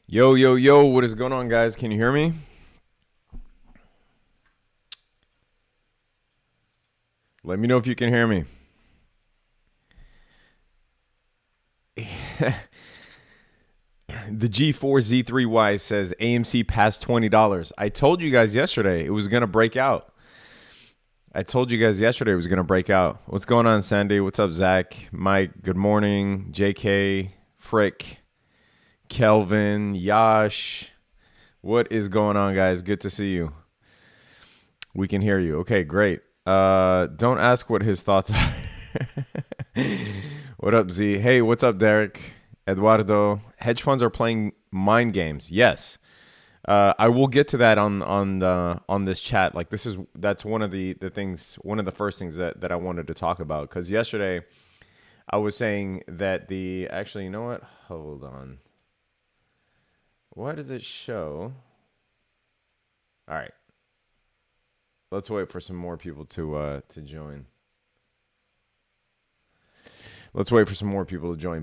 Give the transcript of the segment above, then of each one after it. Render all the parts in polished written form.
Yo, yo, yo, what is going on, guys? Can you hear me? Let me know if you can hear me. The G4Z3Y says AMC passed $20. I told you guys yesterday it was going to break out. What's going on, Sandy? What's up, Zach? Mike, good morning. JK, Frick, Kelvin, Yash. What is going on, guys? Good to see you. We can hear you. Okay, great. Don't ask what his thoughts are. What up, Z? Hey, what's up, Derek? Eduardo. Hedge funds are playing mind games. Yes. I will get to that on this chat. Like that's one of the things, one of the first things that I wanted to talk about. Because yesterday I was saying that actually, you know what? Hold on. Why does it show? All right. Let's wait for some more people to join.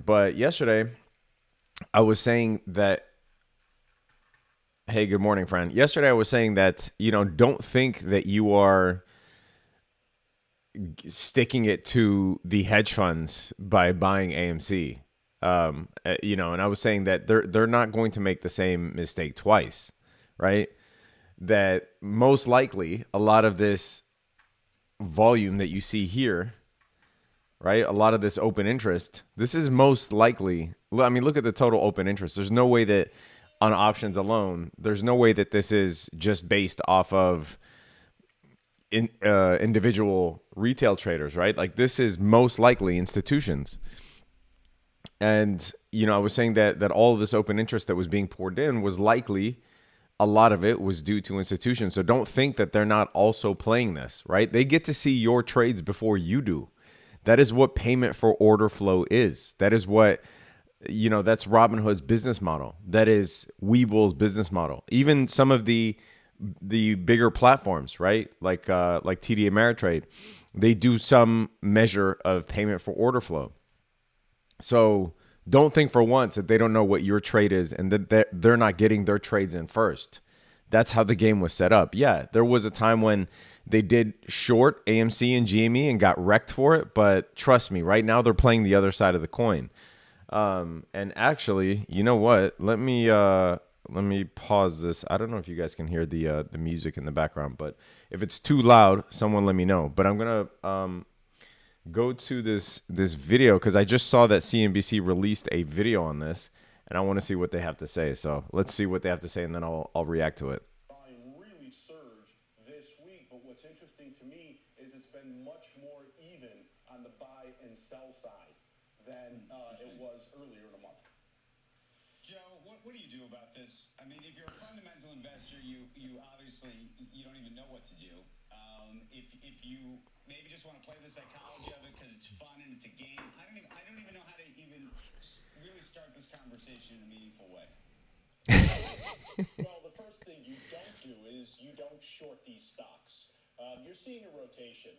But yesterday, I was saying that. Hey, good morning, friend. Yesterday, I was saying that don't think that you are sticking it to the hedge funds by buying AMC. And I was saying that they're not going to make the same mistake twice, right? That most likely a lot of this volume that you see here, right? A lot of this open interest, this is most likely, I mean, look at the total open interest. There's no way that on options alone, there's no way that this is just based off of individual retail traders, right? Like this is most likely institutions. And, I was saying that all of this open interest that was being poured in was likely a lot of it was due to institutions. So don't think that they're not also playing this, right? They get to see your trades before you do. That is what payment for order flow is. That is what, that's Robinhood's business model. That is Webull's business model. Even some of the bigger platforms, right? Like TD Ameritrade, they do some measure of payment for order flow. So don't think for once that they don't know what your trade is and that they're not getting their trades in first. That's how the game was set up. Yeah, there was a time when they did short AMC and GME and got wrecked for it. But trust me, right now they're playing the other side of the coin. And actually, you know what? Let me pause this. I don't know if you guys can hear the music in the background, but if it's too loud, someone let me know. But I'm gonna go to this video because I just saw that CNBC released a video on this, and I want to see what they have to say. So let's see what they have to say, and then I'll react to it. Really surged this week, but what's interesting to me is it's been much more even on the buy and sell side than it was earlier in the month. Joe, what do you do about this? I mean, if you're a fundamental investor, you obviously you don't even know what to do. If you maybe just want to play the psychology of it because it's fun and it's a game, I don't even know how to even really start this conversation in a meaningful way. Well, the first thing you don't do is you don't short these stocks. You're seeing a rotation.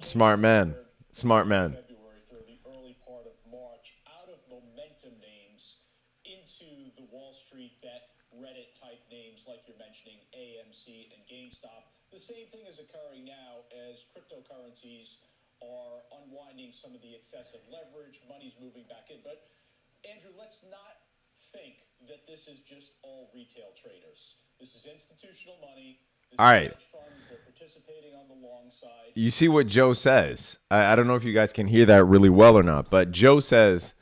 Smart man. February through the early part of March, out of momentum names into the Wall Street bet Reddit type names like you're mentioning, AMC and Gamestop. The same thing is occurring now as cryptocurrencies are unwinding some of the excessive leverage. Money's moving back in. But Andrew, let's not think that this is just all retail traders. This is institutional money. This All right. Hedge funds, they're participating on the long side. You see what Joe says. I don't know if you guys can hear that really well or not, but Joe says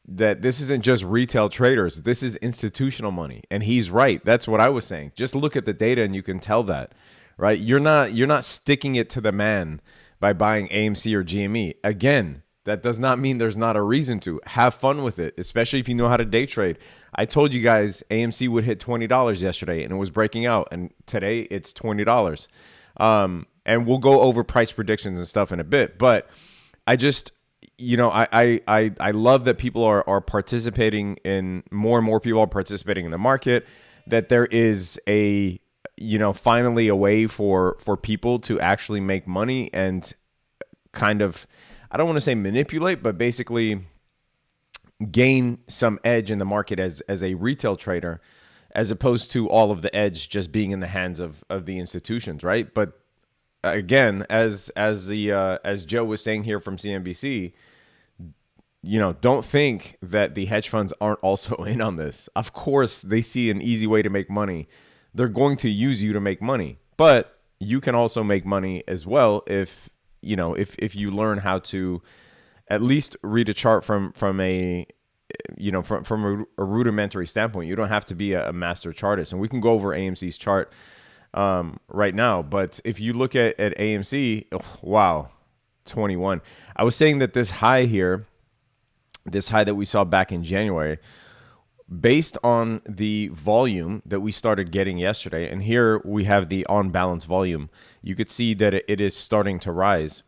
that this isn't just retail traders. This is institutional money. And he's right. That's what I was saying. Just look at the data and you can tell that, right? You're not sticking it to the man by buying AMC or GME. Again, that does not mean there's not a reason to. Have fun with it, especially if you know how to day trade. I told you guys AMC would hit $20 yesterday and it was breaking out. And today it's $20. And we'll go over price predictions and stuff in a bit. But I just, I love that people are participating in, more and more people are participating in the market, that there is finally a way for people to actually make money and kind of, I don't want to say manipulate, but basically gain some edge in the market as a retail trader, as opposed to all of the edge just being in the hands of the institutions, right? But again, as Joe was saying here from CNBC, don't think that the hedge funds aren't also in on this. Of course, they see an easy way to make money. They're going to use you to make money, but you can also make money as well if you learn how to at least read a chart from a rudimentary standpoint. You don't have to be a master chartist, and we can go over AMC's chart right now. But if you look at AMC, wow, 21. I was saying that this high here, this high that we saw back in January, based on the volume that we started getting yesterday, and here we have the on balance volume, you could see that it is starting to rise.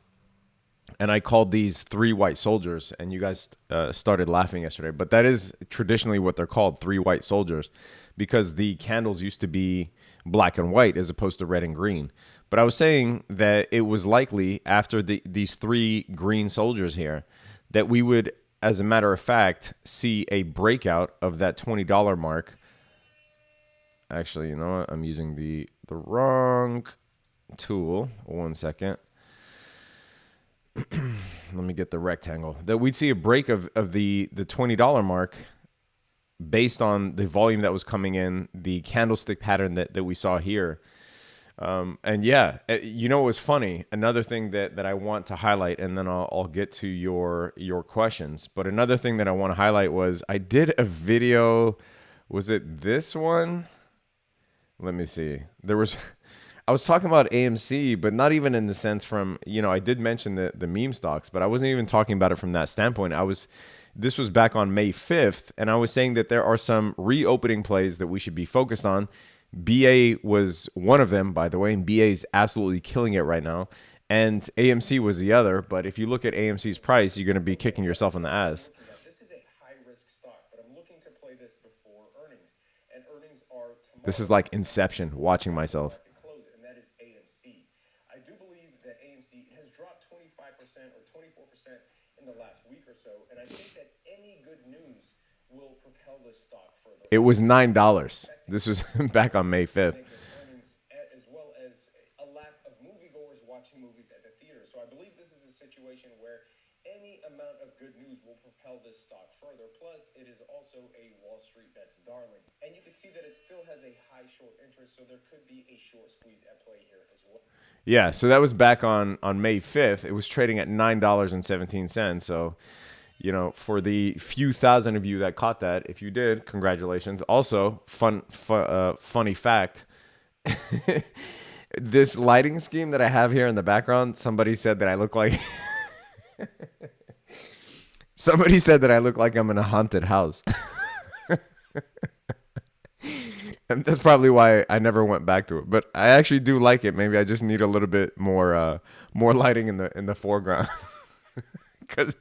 And I called these 3 white soldiers, and you guys started laughing yesterday. But that is traditionally what they're called, 3 white soldiers, because the candles used to be black and white as opposed to red and green. But I was saying that it was likely after these 3 green soldiers here that we would, as a matter of fact, see a breakout of that $20 mark. Actually, you know what? I'm using the wrong tool. 1 second. Let me get the rectangle. That we'd see a break of the $20 mark based on the volume that was coming in, the candlestick pattern that we saw here. And yeah, it was funny. Another thing that I want to highlight, and then I'll get to your questions. But another thing that I want to highlight was I did a video. Was it this one? Let me see. I was talking about AMC, but not even in the sense from, I did mention the meme stocks, but I wasn't even talking about it from that standpoint. This was back on May 5th, and I was saying that there are some reopening plays that we should be focused on. BA was one of them, by the way, and BA is absolutely killing it right now. And AMC was the other, but if you look at AMC's price, you're going to be kicking yourself in the ass. This is a high-risk stock, but I'm looking to play this before earnings, and earnings are tomorrow. This is like Inception, watching myself. And that is AMC. I do believe that AMC has dropped 25% or 24% in the last week or so, and I think that any good news will propel this stock further. It was $9. This was back on May 5th. Earnings, as well as a lack of moviegoers watching movies at the theater. So I believe this is a situation where any amount of good news will propel this stock further. Plus, it is also a Wall Street bets darling. And you can see that it still has a high short interest, so there could be a short squeeze at play here as well. Yeah, so that was back on May 5th. It was trading at $9.17. So, for the few thousand of you that caught that, if you did, congratulations. Also, funny fact, this lighting scheme that I have here in the background, somebody said that I look like I'm in a haunted house. And that's probably why I never went back to it. But I actually do like it. Maybe I just need a little bit more lighting in the foreground. Because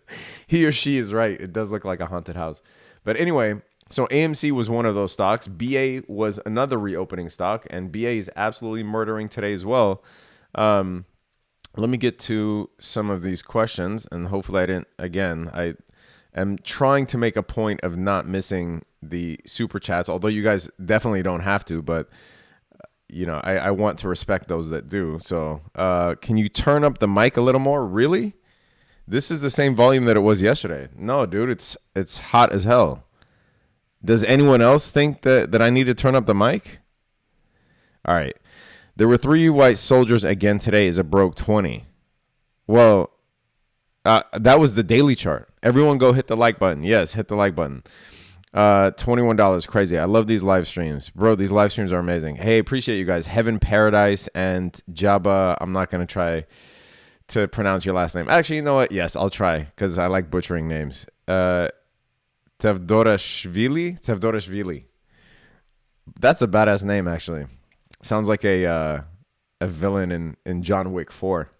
he or she is right. It does look like a haunted house. But anyway, so AMC was one of those stocks. BA was another reopening stock. And BA is absolutely murdering today as well. Let me get to some of these questions. And hopefully I am trying to make a point of not missing the super chats. Although you guys definitely don't have to. But, I want to respect those that do. So can you turn up the mic a little more? Really? This is the same volume that it was yesterday. No, dude, it's hot as hell. Does anyone else think that I need to turn up the mic? All right. There were 3 white soldiers again today as it broke 20. Well, that was the daily chart. Everyone go hit the like button. Yes, hit the like button. $21, crazy. I love these live streams. Bro, these live streams are amazing. Hey, appreciate you guys. Heaven Paradise and Jabba. I'm not going to try to pronounce your last name. Actually, you know what? Yes, I'll try because I like butchering names. Tevdorashvili. That's a badass name, actually. Sounds like a villain in John Wick 4.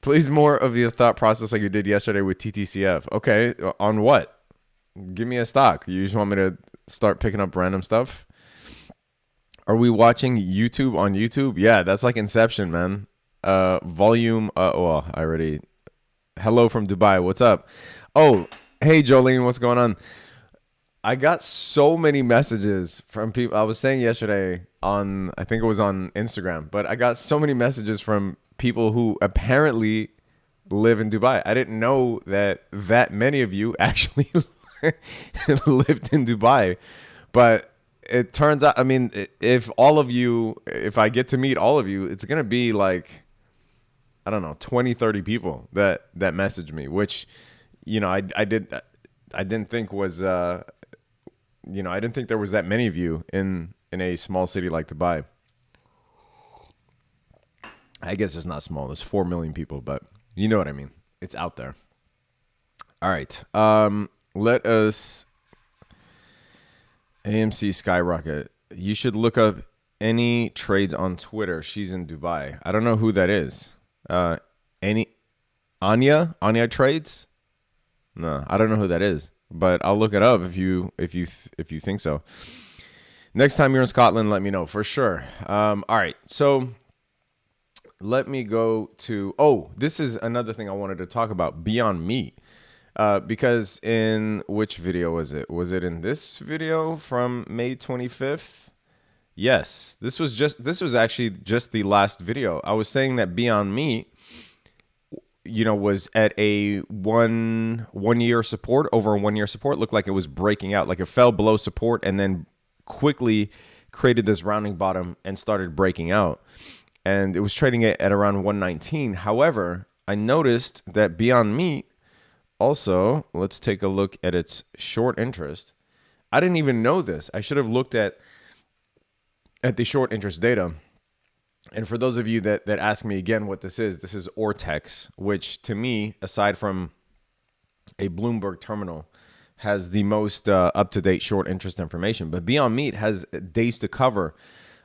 Please more of the thought process like you did yesterday with TTCF. Okay, on what? Give me a stock. You just want me to start picking up random stuff? Are we watching YouTube on YouTube? Yeah, that's like Inception, man. Volume. Well, I already. Hello from Dubai. What's up? Oh, hey, Jolene, what's going on? I got so many messages from people. I was saying yesterday on, I think it was on Instagram, but I got so many messages from people who apparently live in Dubai. I didn't know that many of you actually lived in Dubai, but it turns out, I mean, if all of you, if I get to meet all of you, it's going to be like, I don't know, 20, 30 people that messaged me, which, I didn't think was, I didn't think there was that many of you in a small city like Dubai. I guess it's not small. There's 4 million people, but you know what I mean. It's out there. All right. Let us AMC skyrocket. You should look up any trades on Twitter. She's in Dubai. I don't know who that is. Any Anya trades? No, I don't know who that is, but I'll look it up if you think so. Next time you're in Scotland, let me know for sure. All right, so let me go to. Oh, this is another thing I wanted to talk about. Beyond Meat. Because in which video was it? Was it in this video from May 25th? Yes, this was actually just the last video. I was saying that Beyond Meat, was at a one year support, over a 1 year support. Looked like it was breaking out, like it fell below support and then quickly created this rounding bottom and started breaking out. And it was trading at around 119. However, I noticed that Beyond Meat also, let's take a look at its short interest. I didn't even know this. I should have looked at the short interest data. And for those of you that ask me again what this is Ortex, which to me, aside from a Bloomberg terminal, has the most up-to-date short interest information. But Beyond Meat has days to cover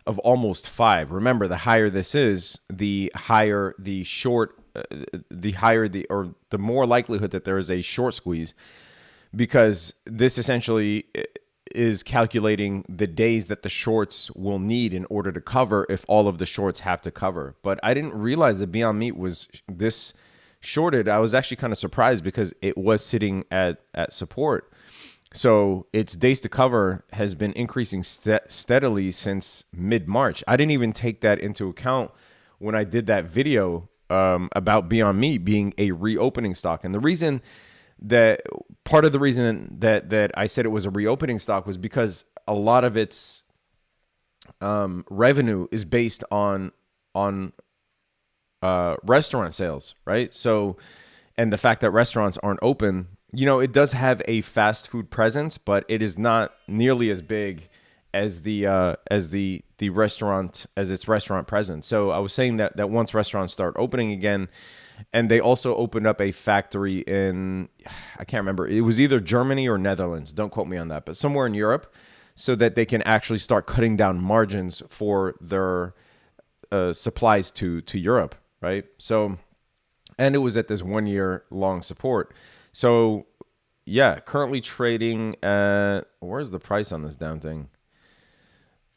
of almost 5. Remember, the higher this is, the higher the short, the more likelihood that there is a short squeeze, because this essentially is calculating the days that the shorts will need in order to cover if all of the shorts have to cover. But I didn't realize that Beyond Meat was this shorted. I was actually kind of surprised because it was sitting at support. So its days to cover has been increasing steadily since mid-March. I didn't even take that into account when I did that video about Beyond Meat being a reopening stock. And the reason that part of the reason that I said it was a reopening stock was because a lot of its revenue is based on restaurant sales, right? So, and the fact that restaurants aren't open, it does have a fast food presence, but it is not nearly as big as its restaurant presence. So I was saying that once restaurants start opening again, and they also opened up a factory in, I can't remember, it was either Germany or Netherlands, don't quote me on that, but somewhere in Europe, so that they can actually start cutting down margins for their supplies to Europe, right? So, and it was at this 1 year long support. So yeah, currently trading at, where's the price on this damn thing?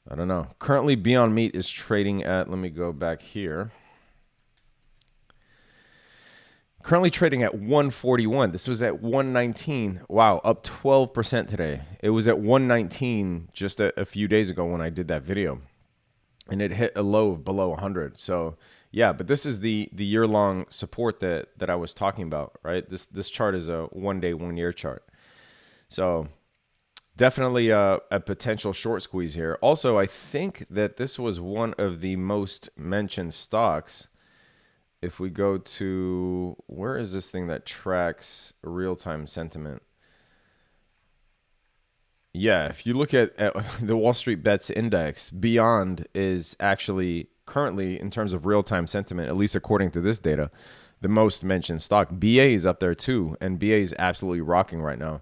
I don't know. Currently Beyond Meat is trading at, let me go back here. Currently trading at 141. This was at 119. Wow, up 12% today. It was at 119 just a few days ago when I did that video. And it hit a low of below 100. So yeah, but this is the year-long support that I was talking about, right? This chart is a 1 day, 1 year chart. So definitely a potential short squeeze here. Also, I think that this was one of the most mentioned stocks. If we go to, where is this thing that tracks real-time sentiment? Yeah, if you look at the Wall Street Bets Index, Beyond is actually currently, in terms of real-time sentiment, at least according to this data, the most mentioned stock. BA is up there too, and BA is absolutely rocking right now.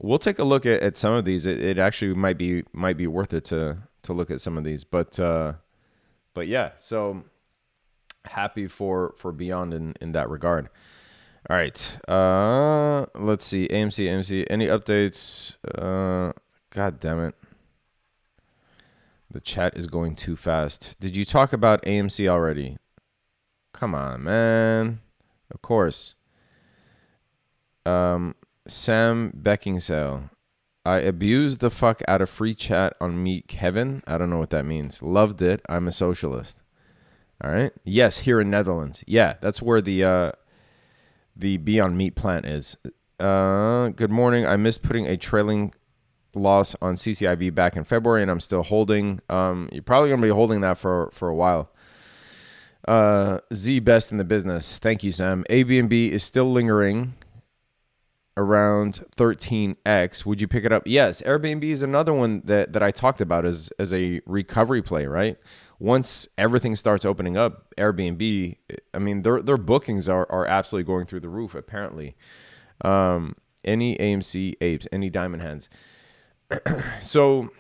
We'll take a look at some of these. It actually might be worth it to look at some of these. But yeah, so happy for Beyond in that regard. All right. Let's see. AMC. Any updates? God damn it. The chat is going too fast. Did you talk about AMC already? Come on, man. Of course. Sam Beckingsale. I abused the fuck out of free chat on Meet Kevin. I don't know what that means. Loved it. I'm a socialist. All right. Yes, here in Netherlands. Yeah, that's where the Beyond Meat plant is. Good morning. I missed putting a trailing loss on CCIV back in February, and I'm still holding. You're probably gonna be holding that for a while. Z best in the business. Thank you, Sam. ABNB is still lingering around 13x. Would you pick it up? Yes. Airbnb is another one that I talked about as a recovery play, right? Once everything starts opening up, Airbnb, I mean, their bookings are absolutely going through the roof, apparently. Any AMC apes, any diamond hands. So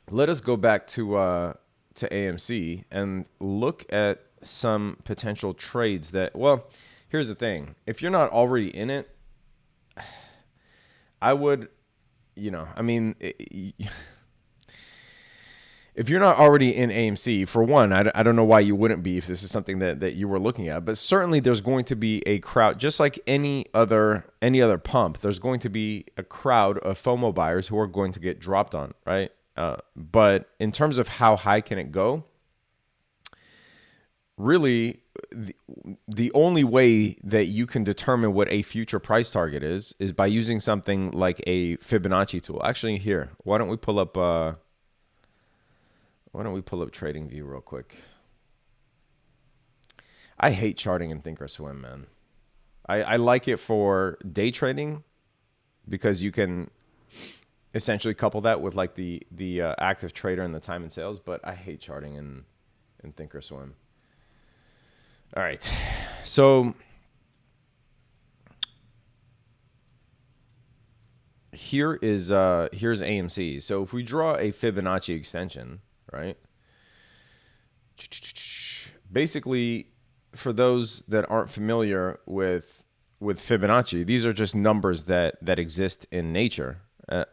let us go back to AMC and look at some potential trades that, well, here's the thing. If you're not already in it, I would, I mean, if you're not already in AMC, for one, I don't know why you wouldn't be if this is something that you were looking at. But certainly there's going to be a crowd, just like any other pump, there's going to be a crowd of FOMO buyers who are going to get dropped on, right? But in terms of how high can it go, really, the only way that you can determine what a future price target is by using something like a Fibonacci tool. Actually, here, why don't we pull up TradingView real quick? I hate charting in Thinkorswim, man. I like it for day trading because you can essentially couple that with like the active trader and the time and sales, but I hate charting in Thinkorswim. All right, so here's AMC. So if we draw a Fibonacci extension, right? Basically, for those that aren't familiar with Fibonacci, these are just numbers that exist in nature,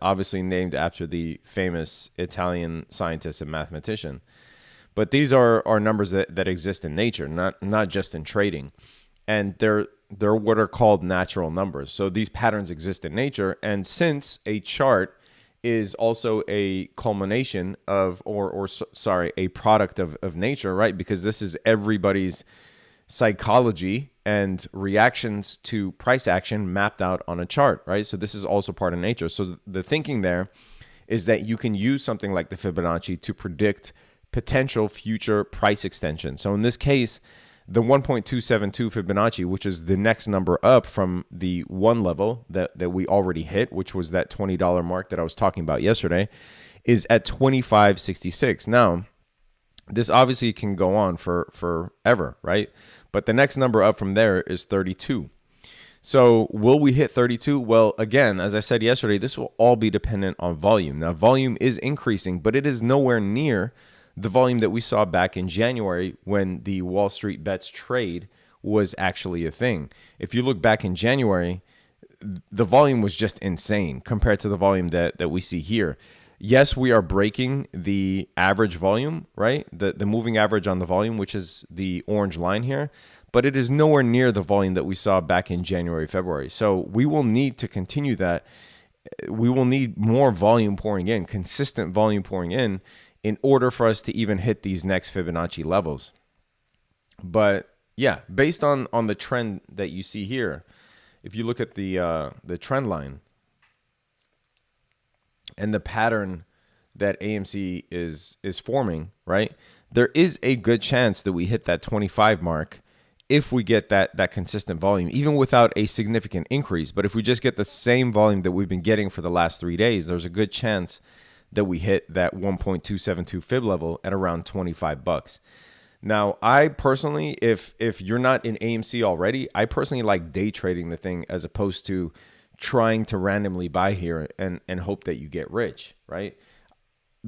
obviously named after the famous Italian scientist and mathematician. But these are numbers that exist in nature, not just in trading. And they're what are called natural numbers. So these patterns exist in nature. And since a chart is also a culmination of, a product of nature, right? Because this is everybody's psychology and reactions to price action mapped out on a chart, right? So this is also part of nature. So the thinking there is that you can use something like the Fibonacci to predict potential future price extension. So in this case, the 1.272 Fibonacci, which is the next number up from the one level that we already hit, which was that $20 mark that I was talking about yesterday, is at 25.66. Now, this obviously can go on for forever, right? But the next number up from there is 32. So will we hit 32? Well, again, as I said yesterday, this will all be dependent on volume. Now, volume is increasing, but it is nowhere near the volume that we saw back in January when the Wall Street bets trade was actually a thing. If you look back in January, the volume was just insane compared to the volume that we see here. Yes, we are breaking the average volume, right? The moving average on the volume, which is the orange line here, but it is nowhere near the volume that we saw back in January, February. So we will need to continue that. We will need more volume pouring in, consistent volume pouring in order for us to even hit these next Fibonacci levels. But yeah, based on the trend that you see here, if you look at the trend line and the pattern that AMC is forming, right? There is a good chance that we hit that 25 mark if we get that consistent volume, even without a significant increase. But if we just get the same volume that we've been getting for the last 3 days, there's a good chance that we hit that 1.272 fib level at around 25 bucks. Now, I personally, if you're not in AMC already, I personally like day trading the thing as opposed to trying to randomly buy here and hope that you get rich, right?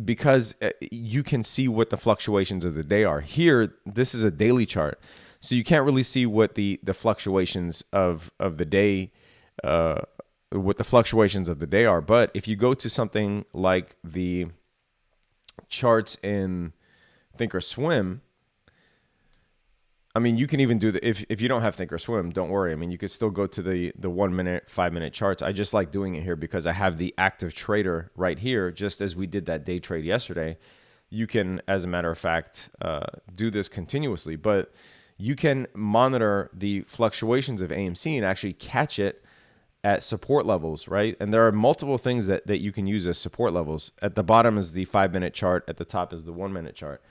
Because you can see what the fluctuations of the day are. Here, this is a daily chart, so you can't really see what the fluctuations of the day what the fluctuations of the day are. But if you go to something like the charts in Thinkorswim, I mean, you can even do the if you don't have Thinkorswim, don't worry. I mean, you could still go to the 1 minute, 5 minute charts. I just like doing it here because I have the active trader right here, just as we did that day trade yesterday. You can, as a matter of fact, do this continuously, but you can monitor the fluctuations of AMC and actually catch it at support levels, right? And there are multiple things that you can use as support levels. At the bottom is the 5 minute chart. At the top is the 1 minute chart.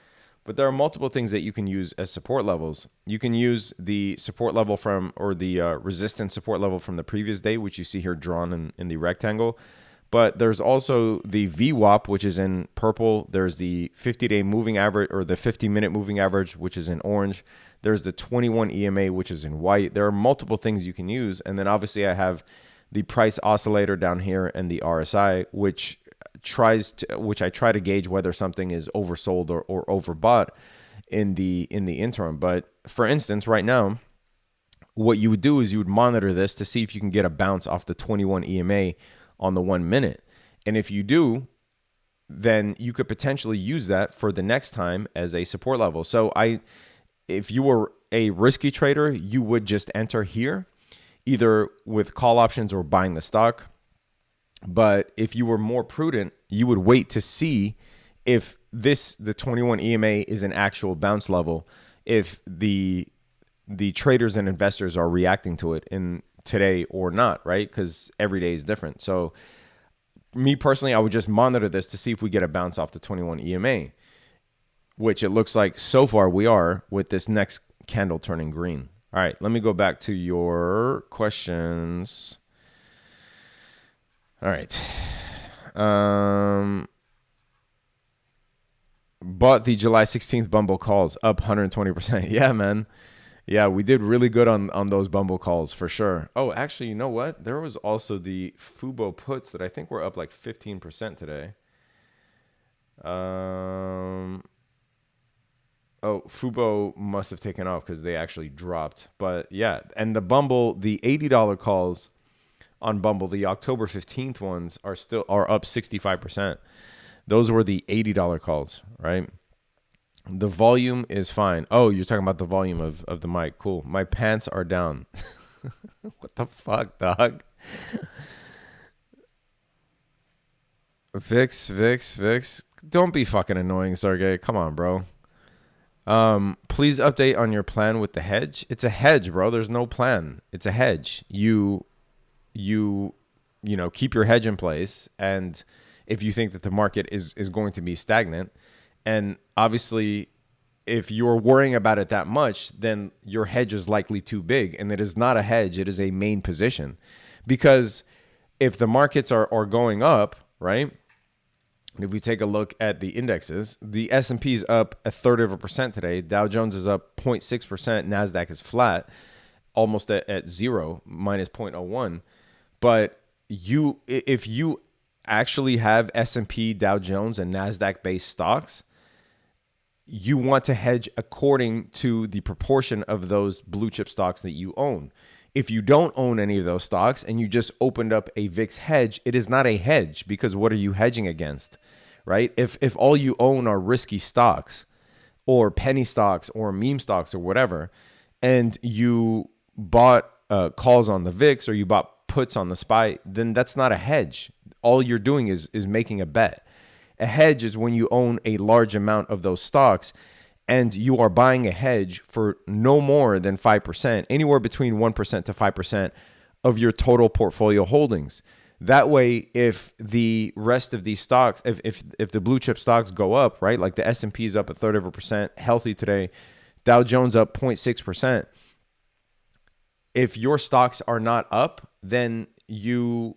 But there are multiple things that you can use as support levels. You can use the support level from, or the resistance support level from the previous day, which you see here drawn in the rectangle. But there's also the VWAP, which is in purple. There's the 50-day moving average, or the 50-minute moving average, which is in orange. There's the 21 EMA, which is in white. There are multiple things you can use. And then obviously I have the price oscillator down here and the RSI, which I try to gauge whether something is oversold or overbought in the interim. But for instance, right now, what you would do is you would monitor this to see if you can get a bounce off the 21 EMA on the 1 minute. And if you do, then you could potentially use that for the next time as a support level. So if you were a risky trader, you would just enter here, either with call options or buying the stock. But if you were more prudent, you would wait to see if the 21 EMA is an actual bounce level, if the traders and investors are reacting to it in today or not, right? Because every day is different. So me personally, I would just monitor this to see if we get a bounce off the 21 EMA, which it looks like so far we are, with this next candle turning green. All right, let me go back to your questions. All right. Bought the July 16th Bumble calls, up 120%. Yeah, man. Yeah, we did really good on those Bumble calls for sure. Oh, actually, you know what? There was also the Fubo puts that I think were up like 15% today. Oh, Fubo must have taken off because they actually dropped. But yeah, and the Bumble, the $80 calls on Bumble, the October 15th ones are up 65%. Those were the $80 calls, right? The volume is fine. Oh, you're talking about the volume of the mic. Cool. My pants are down. What the fuck, dog? Vix. Don't be fucking annoying, Sergey. Come on, bro. Please update on your plan with the hedge. It's a hedge, bro. There's no plan. It's a hedge. You keep your hedge in place, and if you think that the market is going to be stagnant, and obviously if you're worrying about it that much, then your hedge is likely too big, and it is not a hedge, it is a main position. Because if the markets are going up, right? If we take a look at the indexes, the S&P is up 1/3% today. Dow Jones is up 0.6%. NASDAQ is flat, almost at zero, minus 0.01. But if you actually have S&P, Dow Jones, and NASDAQ-based stocks, you want to hedge according to the proportion of those blue chip stocks that you own. If you don't own any of those stocks and you just opened up a VIX hedge, it is not a hedge, because what are you hedging against, right? If all you own are risky stocks or penny stocks or meme stocks or whatever, and you bought calls on the VIX or you bought puts on the SPY, then that's not a hedge. All you're doing is making a bet. A hedge is when you own a large amount of those stocks and you are buying a hedge for no more than 5%, anywhere between 1% to 5% of your total portfolio holdings. That way, if the rest of these stocks, if the blue chip stocks go up, right, like the S&P is up 1/3%, healthy today, Dow Jones up 0.6%. If your stocks are not up, then you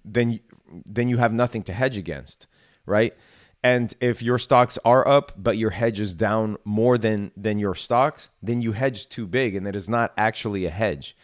have nothing to hedge against, right? And if your stocks are up, but your hedge is down more than your stocks, then you hedge too big, and that is not actually a hedge.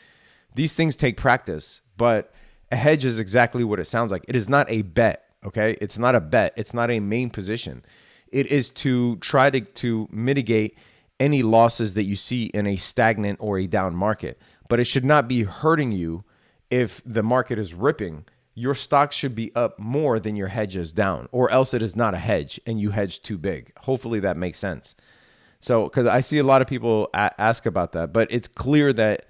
These things take practice, but a hedge is exactly what it sounds like. It is not a bet, okay? It's not a bet. It's not a main position. It is to try to mitigate any losses that you see in a stagnant or a down market. But it should not be hurting you if the market is ripping. Your stocks should be up more than your hedge is down, or else it is not a hedge and you hedge too big. Hopefully that makes sense. So, because I see a lot of people ask about that, but it's clear that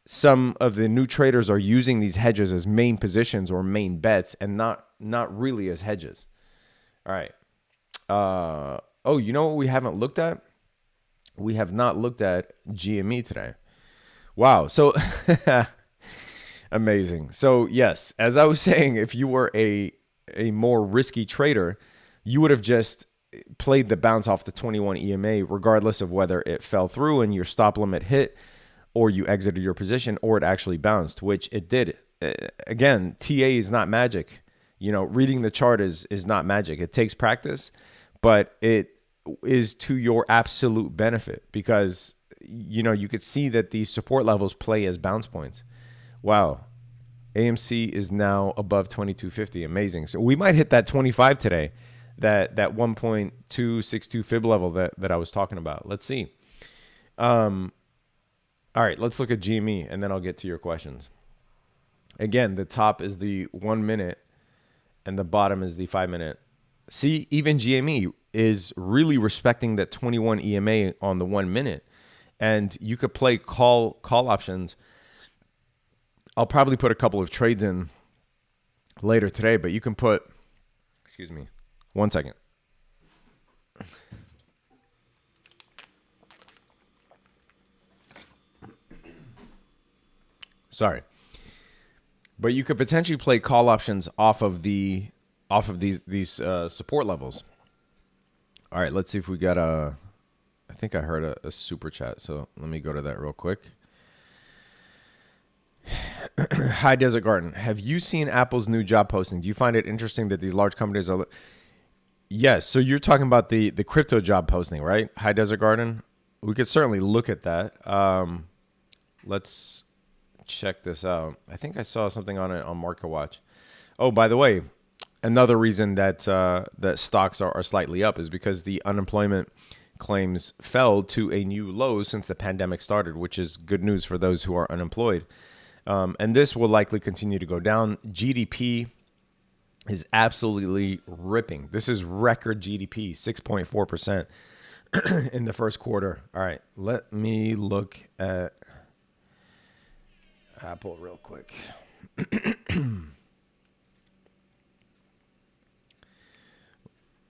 some of the new traders are using these hedges as main positions or main bets, and not really as hedges. All right. Oh, you know what we haven't looked at? We have not looked at GME today. Wow. So amazing. So yes, as I was saying, if you were a more risky trader, you would have just played the bounce off the 21 EMA, regardless of whether it fell through and your stop limit hit, or you exited your position, or it actually bounced, which it did. Again, TA is not magic. You know, reading the chart is not magic. It takes practice, but it is to your absolute benefit because, you know, you could see that these support levels play as bounce points. Wow. AMC is now above 2250. Amazing. So we might hit that 25 today, that 1.262 fib level that I was talking about. Let's see. All right, let's look at GME and then I'll get to your questions. Again, the top is the 1 minute and the bottom is the 5 minute. See, even GME is really respecting that 21 EMA on the 1 minute. And you could play call options. I'll probably put a couple of trades in later today, but you can put, excuse me, 1 second. Sorry. But you could potentially play call options off of these support levels. All right, let's see if we got I think I heard a super chat, so let me go to that real quick. Hi, Desert Garden. Have you seen Apple's new job posting? Do you find it interesting that these large companies are... Yes, so you're talking about the crypto job posting, right? Hi, Desert Garden. We could certainly look at that. Let's check this out. I think I saw something on it on Market Watch. Oh, by the way, another reason that that stocks are slightly up is because the unemployment claims fell to a new low since the pandemic started, which is good news for those who are unemployed. And this will likely continue to go down. GDP is absolutely ripping. This is record GDP, 6.4% in the first quarter. All right, let me look at Apple real quick.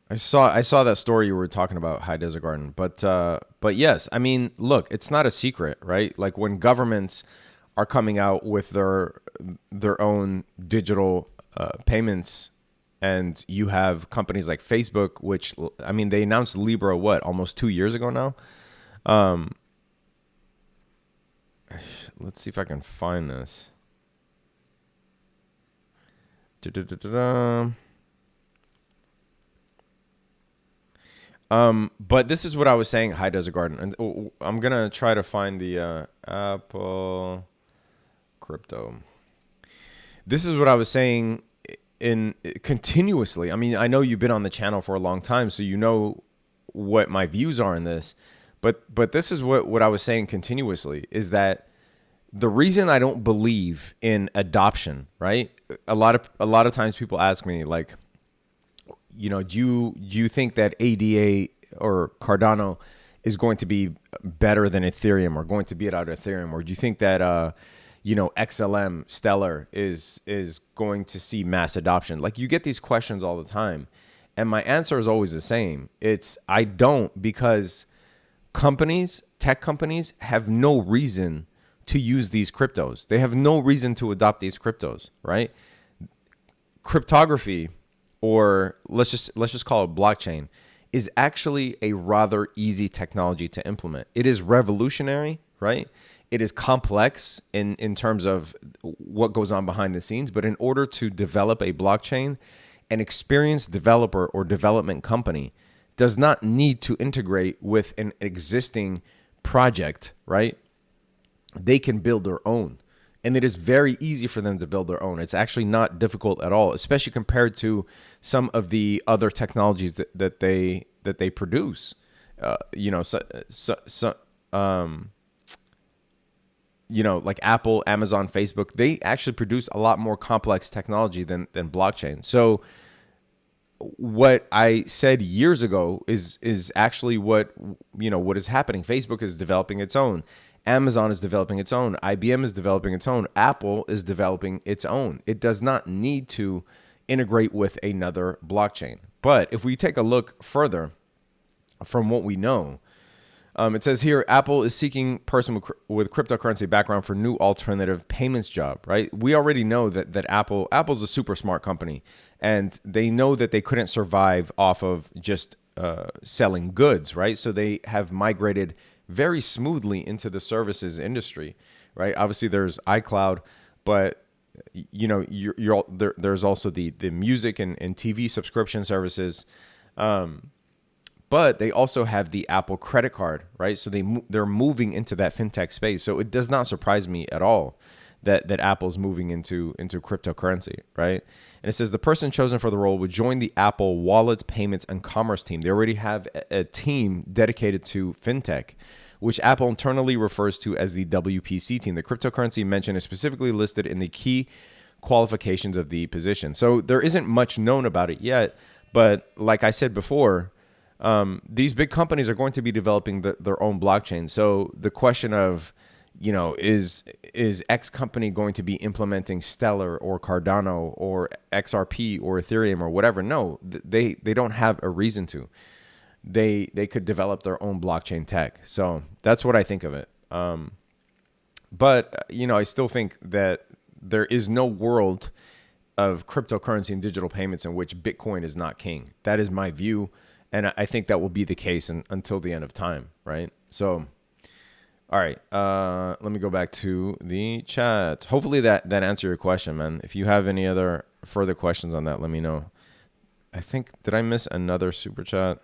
I saw that story you were talking about, High Desert Garden, but yes, I mean, look, it's not a secret, right? Like when governments are coming out with their own digital payments, and you have companies like Facebook, which, I mean, they announced Libra almost 2 years ago now. Let's see if I can find this. But this is what I was saying, High Desert Garden. And I'm going to try to find the Apple crypto. This is what I was saying in continuously. I mean, I know you've been on the channel for a long time, so you know what my views are in this. But this is what I was saying continuously, is that the reason I don't believe in adoption, right? A lot of times people ask me, like, you know, do you think that ADA or Cardano is going to be better than Ethereum or going to beat out Ethereum? Or do you think that, you know, XLM Stellar is going to see mass adoption? Like, you get these questions all the time. And my answer is always the same. I don't, because tech companies have no reason to use these cryptos. They have no reason to adopt these cryptos, right? Cryptography, or let's just call it blockchain, is actually a rather easy technology to implement. It is revolutionary, right? It is complex in terms of what goes on behind the scenes, but in order to develop a blockchain, an experienced developer or development company does not need to integrate with an existing project, right? They can build their own. And it is very easy for them to build their own. It's actually not difficult at all, especially compared to some of the other technologies that they produce. You know, you know, like Apple, Amazon, Facebook, they actually produce a lot more complex technology than blockchain. So what I said years ago is actually what is happening. Facebook is developing its own. Amazon is developing its own. IBM is developing its own. Apple is developing its own. It does not need to integrate with another blockchain. But if we take a look further from what we know, it says here, Apple is seeking person with cryptocurrency background for new alternative payments job, right? We already know that Apple's a super smart company, and they know that they couldn't survive off of just selling goods, right? So they have migrated very smoothly into the services industry, right? Obviously, there's iCloud, but there's also the music and TV subscription services. But they also have the Apple credit card, right? So they're moving into that fintech space. So it does not surprise me at all that Apple's moving into cryptocurrency, right? And it says the person chosen for the role would join the Apple Wallets, Payments, and Commerce team. They already have a team dedicated to fintech, which Apple internally refers to as the WPC team. The cryptocurrency mentioned is specifically listed in the key qualifications of the position. So there isn't much known about it yet, but like I said before, these big companies are going to be developing their own blockchain. So the question of, is X company going to be implementing Stellar or Cardano or XRP or Ethereum or whatever? No, they don't have a reason to. They could develop their own blockchain tech. So that's what I think of it. But I still think that there is no world of cryptocurrency and digital payments in which Bitcoin is not king. That is my view. And I think that will be the case until the end of time, right? So, all right, let me go back to the chat. Hopefully that answered your question, man. If you have any other further questions on that, let me know. I think, did I miss another super chat?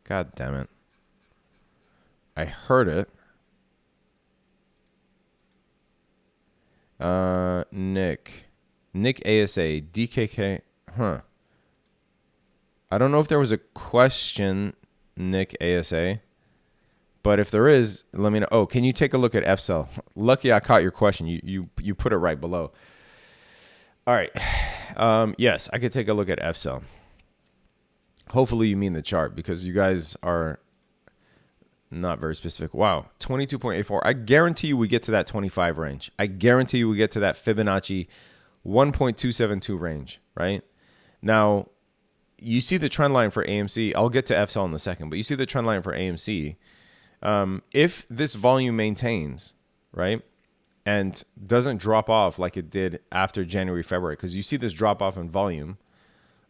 God damn it. I heard it. Nick ASA, DKK, I don't know if there was a question, Nick ASA, but if there is, let me know. Oh, can you take a look at FCell? Lucky I caught your question. You put it right below. All right. Yes, I could take a look at FCell. Hopefully you mean the chart, because you guys are not very specific. Wow, 22.84. I guarantee you we get to that 25 range. I guarantee you we get to that Fibonacci 1.272 range, right? Now, you see the trend line for AMC. I'll get to FCell in a second, but you see the trend line for AMC. If this volume maintains, right, and doesn't drop off like it did after January, February, because you see this drop off in volume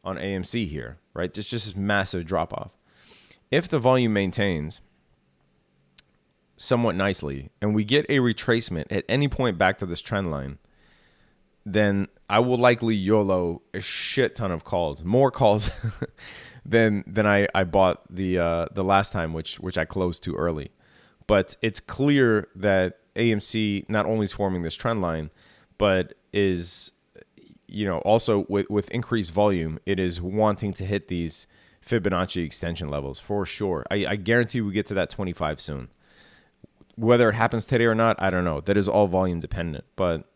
on AMC here, right? It's just this massive drop off. If the volume maintains somewhat nicely and we get a retracement at any point back to this trend line, then I will likely YOLO a shit ton of calls, more calls than I bought the last time, which I closed too early. But it's clear that AMC not only is forming this trend line, but is also with increased volume, it is wanting to hit these Fibonacci extension levels for sure. I guarantee we get to that 25 soon. Whether it happens today or not, I don't know. That is all volume dependent, but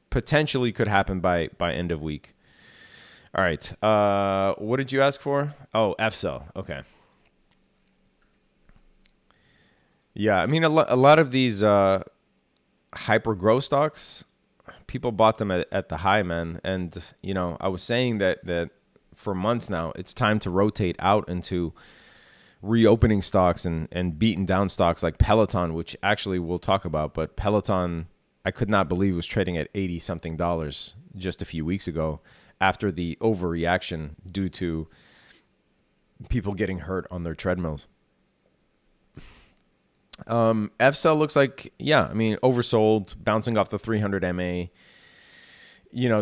potentially could happen by end of week. All right. What did you ask for? Oh, FCell. Okay. Yeah, I mean, a lot of these hyper growth stocks, people bought them at the high, man. And, I was saying that for months now, it's time to rotate out into reopening stocks and beaten down stocks like Peloton, which actually we'll talk about. But Peloton, I could not believe was trading at $80 something just a few weeks ago after the overreaction due to people getting hurt on their treadmills. FCell looks like, oversold, bouncing off the 300 MA.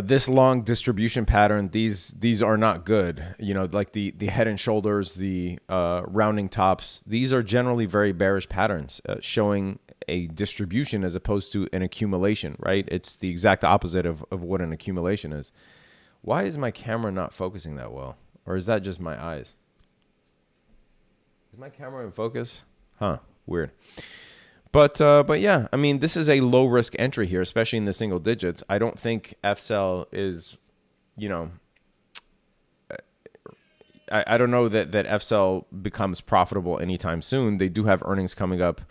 This long distribution pattern, these are not good. Like the head and shoulders, the rounding tops, these are generally very bearish patterns, showing a distribution as opposed to an accumulation, right? It's the exact opposite of what an accumulation is. Why is my camera not focusing that well? Or is that just my eyes? Is my camera in focus? Huh, weird. But yeah, I mean, this is a low risk entry here, especially in the single digits. I don't think FCell is, I don't know that FCell becomes profitable anytime soon. They do have earnings coming up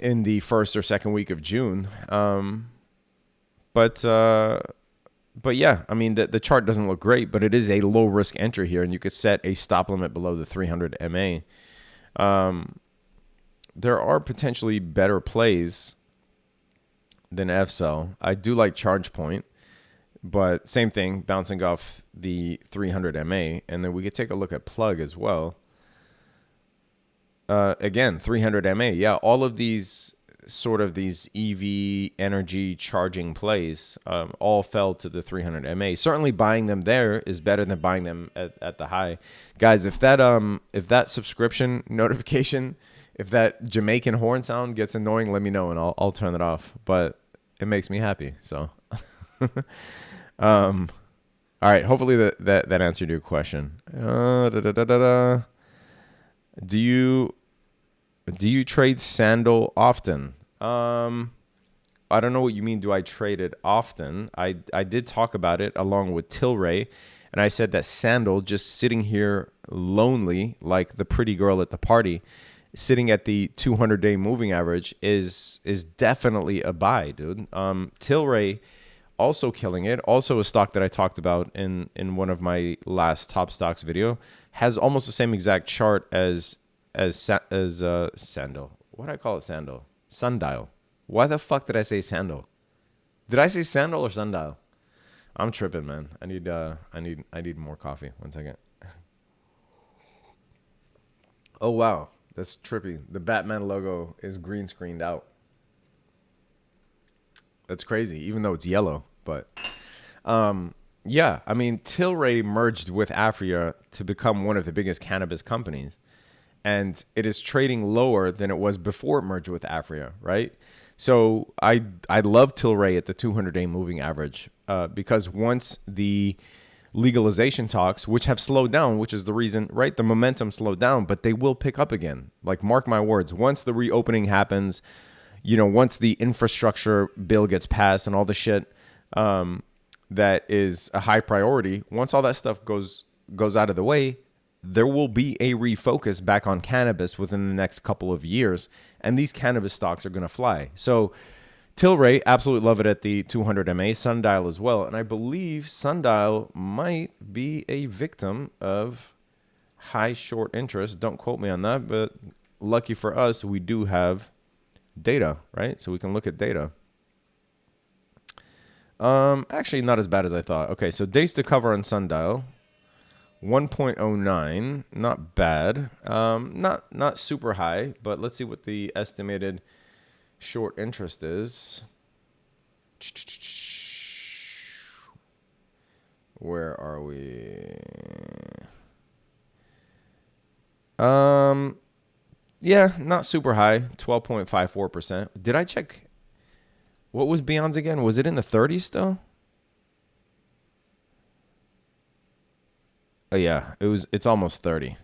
in the first or second week of June. But yeah, I mean, the chart doesn't look great, but it is a low risk entry here, and you could set a stop limit below the 300 MA. There are potentially better plays than FCell. I do like ChargePoint, but same thing, bouncing off the 300 MA. And then we could take a look at Plug as well. Again, 300 MA. Yeah, all of these sort of these EV energy charging plays all fell to the 300 MA. Certainly buying them there is better than buying them at the high. Guys, if that subscription notification, if that Jamaican horn sound gets annoying, let me know and I'll turn it off. But it makes me happy. So, all right. Hopefully that answered your question. Do you trade Sandal often? I don't know what you mean. Do I trade it often? I did talk about it along with Tilray, and I said that Sandal, just sitting here lonely like the pretty girl at the party, sitting at the 200-day moving average is definitely a buy, dude. Tilray also killing it. Also a stock that I talked about in one of my last top stocks video, has almost the same exact chart as Sandal. What did I call it? Sandal. Sundial. Why the fuck did I say Sandal? Did I say Sandal or Sundial? I'm tripping, man. I need more coffee. 1 second. Oh wow, that's trippy. The Batman logo is green screened out. That's crazy, even though it's yellow. But yeah, I mean, Tilray merged with Afria to become one of the biggest cannabis companies. And it is trading lower than it was before it merged with Afria, right? So I love Tilray at the 200-day moving average because once the legalization talks, which have slowed down, which is the reason, right? The momentum slowed down, but they will pick up again. Like, mark my words, once the reopening happens, you know, once the infrastructure bill gets passed and all the shit that is a high priority, once all that stuff goes out of the way, there will be a refocus back on cannabis within the next couple of years, and these cannabis stocks are going to fly. So Tilray, absolutely love it at the 200 MA, Sundial as well. And I believe Sundial might be a victim of high short interest. Don't quote me on that, but lucky for us, we do have data, right? So we can look at data. Actually, not as bad as I thought. Okay, so days to cover on Sundial. 1.09, not bad. Not super high, but let's see what the estimated short interest is. Where are we? Yeah, not super high, 12.54%. Did I check? What was Beyond's again? Was it in the 30s still? Oh yeah, it's almost 30.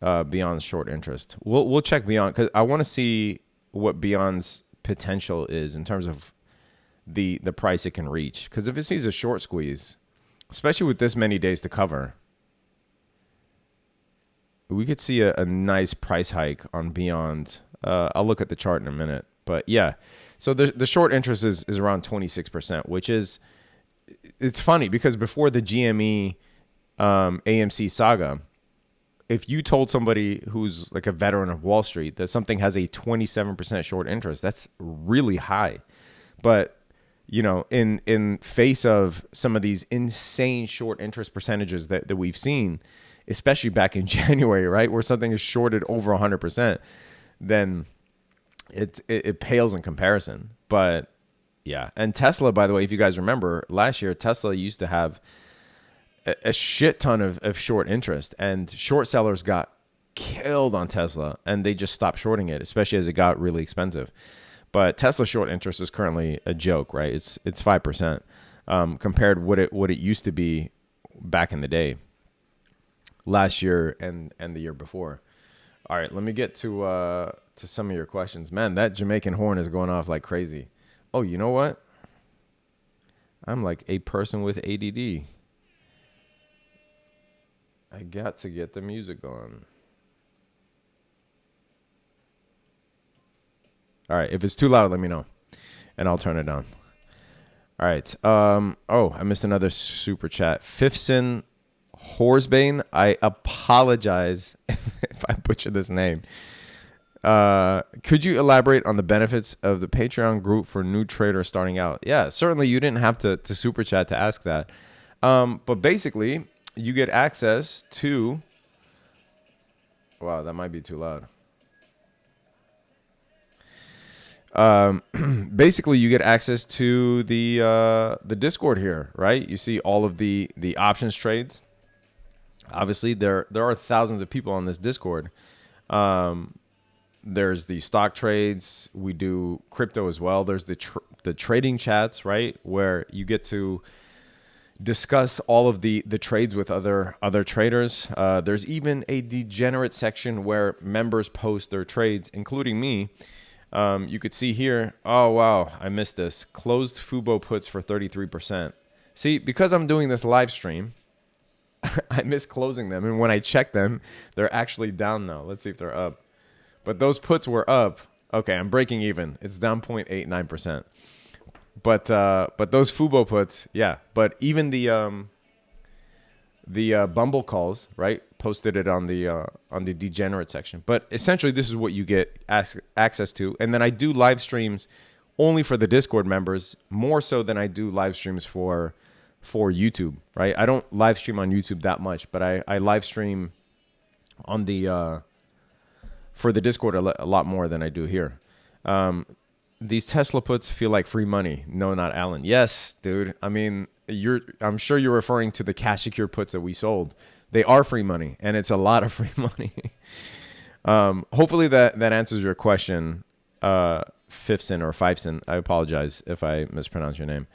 Beyond's short interest. We'll check Beyond because I want to see what Beyond's potential is in terms of the price it can reach. Because if it sees a short squeeze, especially with this many days to cover, we could see a nice price hike on Beyond. I'll look at the chart in a minute, but yeah. So the short interest is around 26%, which is, it's funny because before the GME AMC saga, if you told somebody who's like a veteran of Wall Street that something has a 27% short interest, that's really high. But, you know, in face of some of these insane short interest percentages that we've seen, especially back in January, right, where something is shorted over 100%, then it pales in comparison. But yeah, and Tesla, by the way, if you guys remember, last year Tesla used to have a shit ton of short interest, and short sellers got killed on Tesla, and they just stopped shorting it, especially as it got really expensive. But Tesla short interest is currently a joke, right? It's 5% compared what it used to be back in the day, last year and the year before. All right, let me get to some of your questions. Man, that Jamaican horn is going off like crazy. Oh, you know what? I'm like a person with ADD. I got to get the music on. All right. If it's too loud, let me know, and I'll turn it down. All right. Oh, I missed another super chat. Fifson Horsbane. I apologize if I butcher this name. Could you elaborate on the benefits of the Patreon group for new traders starting out? Yeah, certainly you didn't have to super chat to ask that. But basically, you get access to... Wow, that might be too loud. Basically, you get access to the Discord here, right? You see all of the options trades. Obviously, there are thousands of people on this Discord. There's the stock trades. We do crypto as well. There's the trading chats, right, where you get to discuss all of the trades with other traders. There's even a degenerate section where members post their trades, including me. You could see here, oh, wow, I missed this. Closed Fubo puts for 33%. See, because I'm doing this live stream, I miss closing them. And when I check them, they're actually down now. Let's see if they're up. But those puts were up. Okay, I'm breaking even. It's down 0.89%. But those Fubo puts, yeah. But even the Bumble calls, right? Posted it on the degenerate section. But essentially, this is what you get access to. And then I do live streams only for the Discord members, more so than I do live streams for YouTube, right? I don't live stream on YouTube that much, but I live stream on the for the Discord a lot more than I do here. These Tesla puts feel like free money. No, not Alan. Yes, dude. I mean, I'm sure you're referring to the cash secured puts that we sold. They are free money, and it's a lot of free money. Hopefully that answers your question, Fifson or Fiveson. I apologize if I mispronounce your name.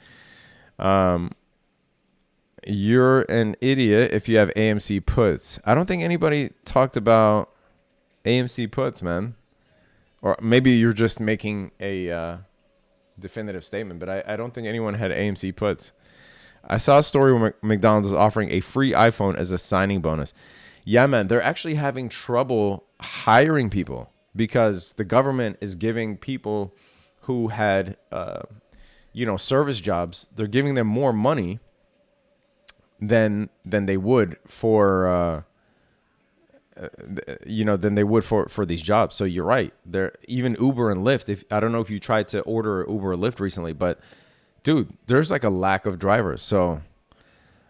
You're an idiot if you have AMC puts. I don't think anybody talked about AMC puts, man. Or maybe you're just making a definitive statement, but I don't think anyone had AMC puts. I saw a story where McDonald's is offering a free iPhone as a signing bonus. Yeah, man, they're actually having trouble hiring people because the government is giving people who had, service jobs, they're giving them more money than they would for, than they would for these jobs. So you're right. They're even Uber and Lyft. I don't know if you tried to order Uber or Lyft recently, but dude, there's like a lack of drivers. So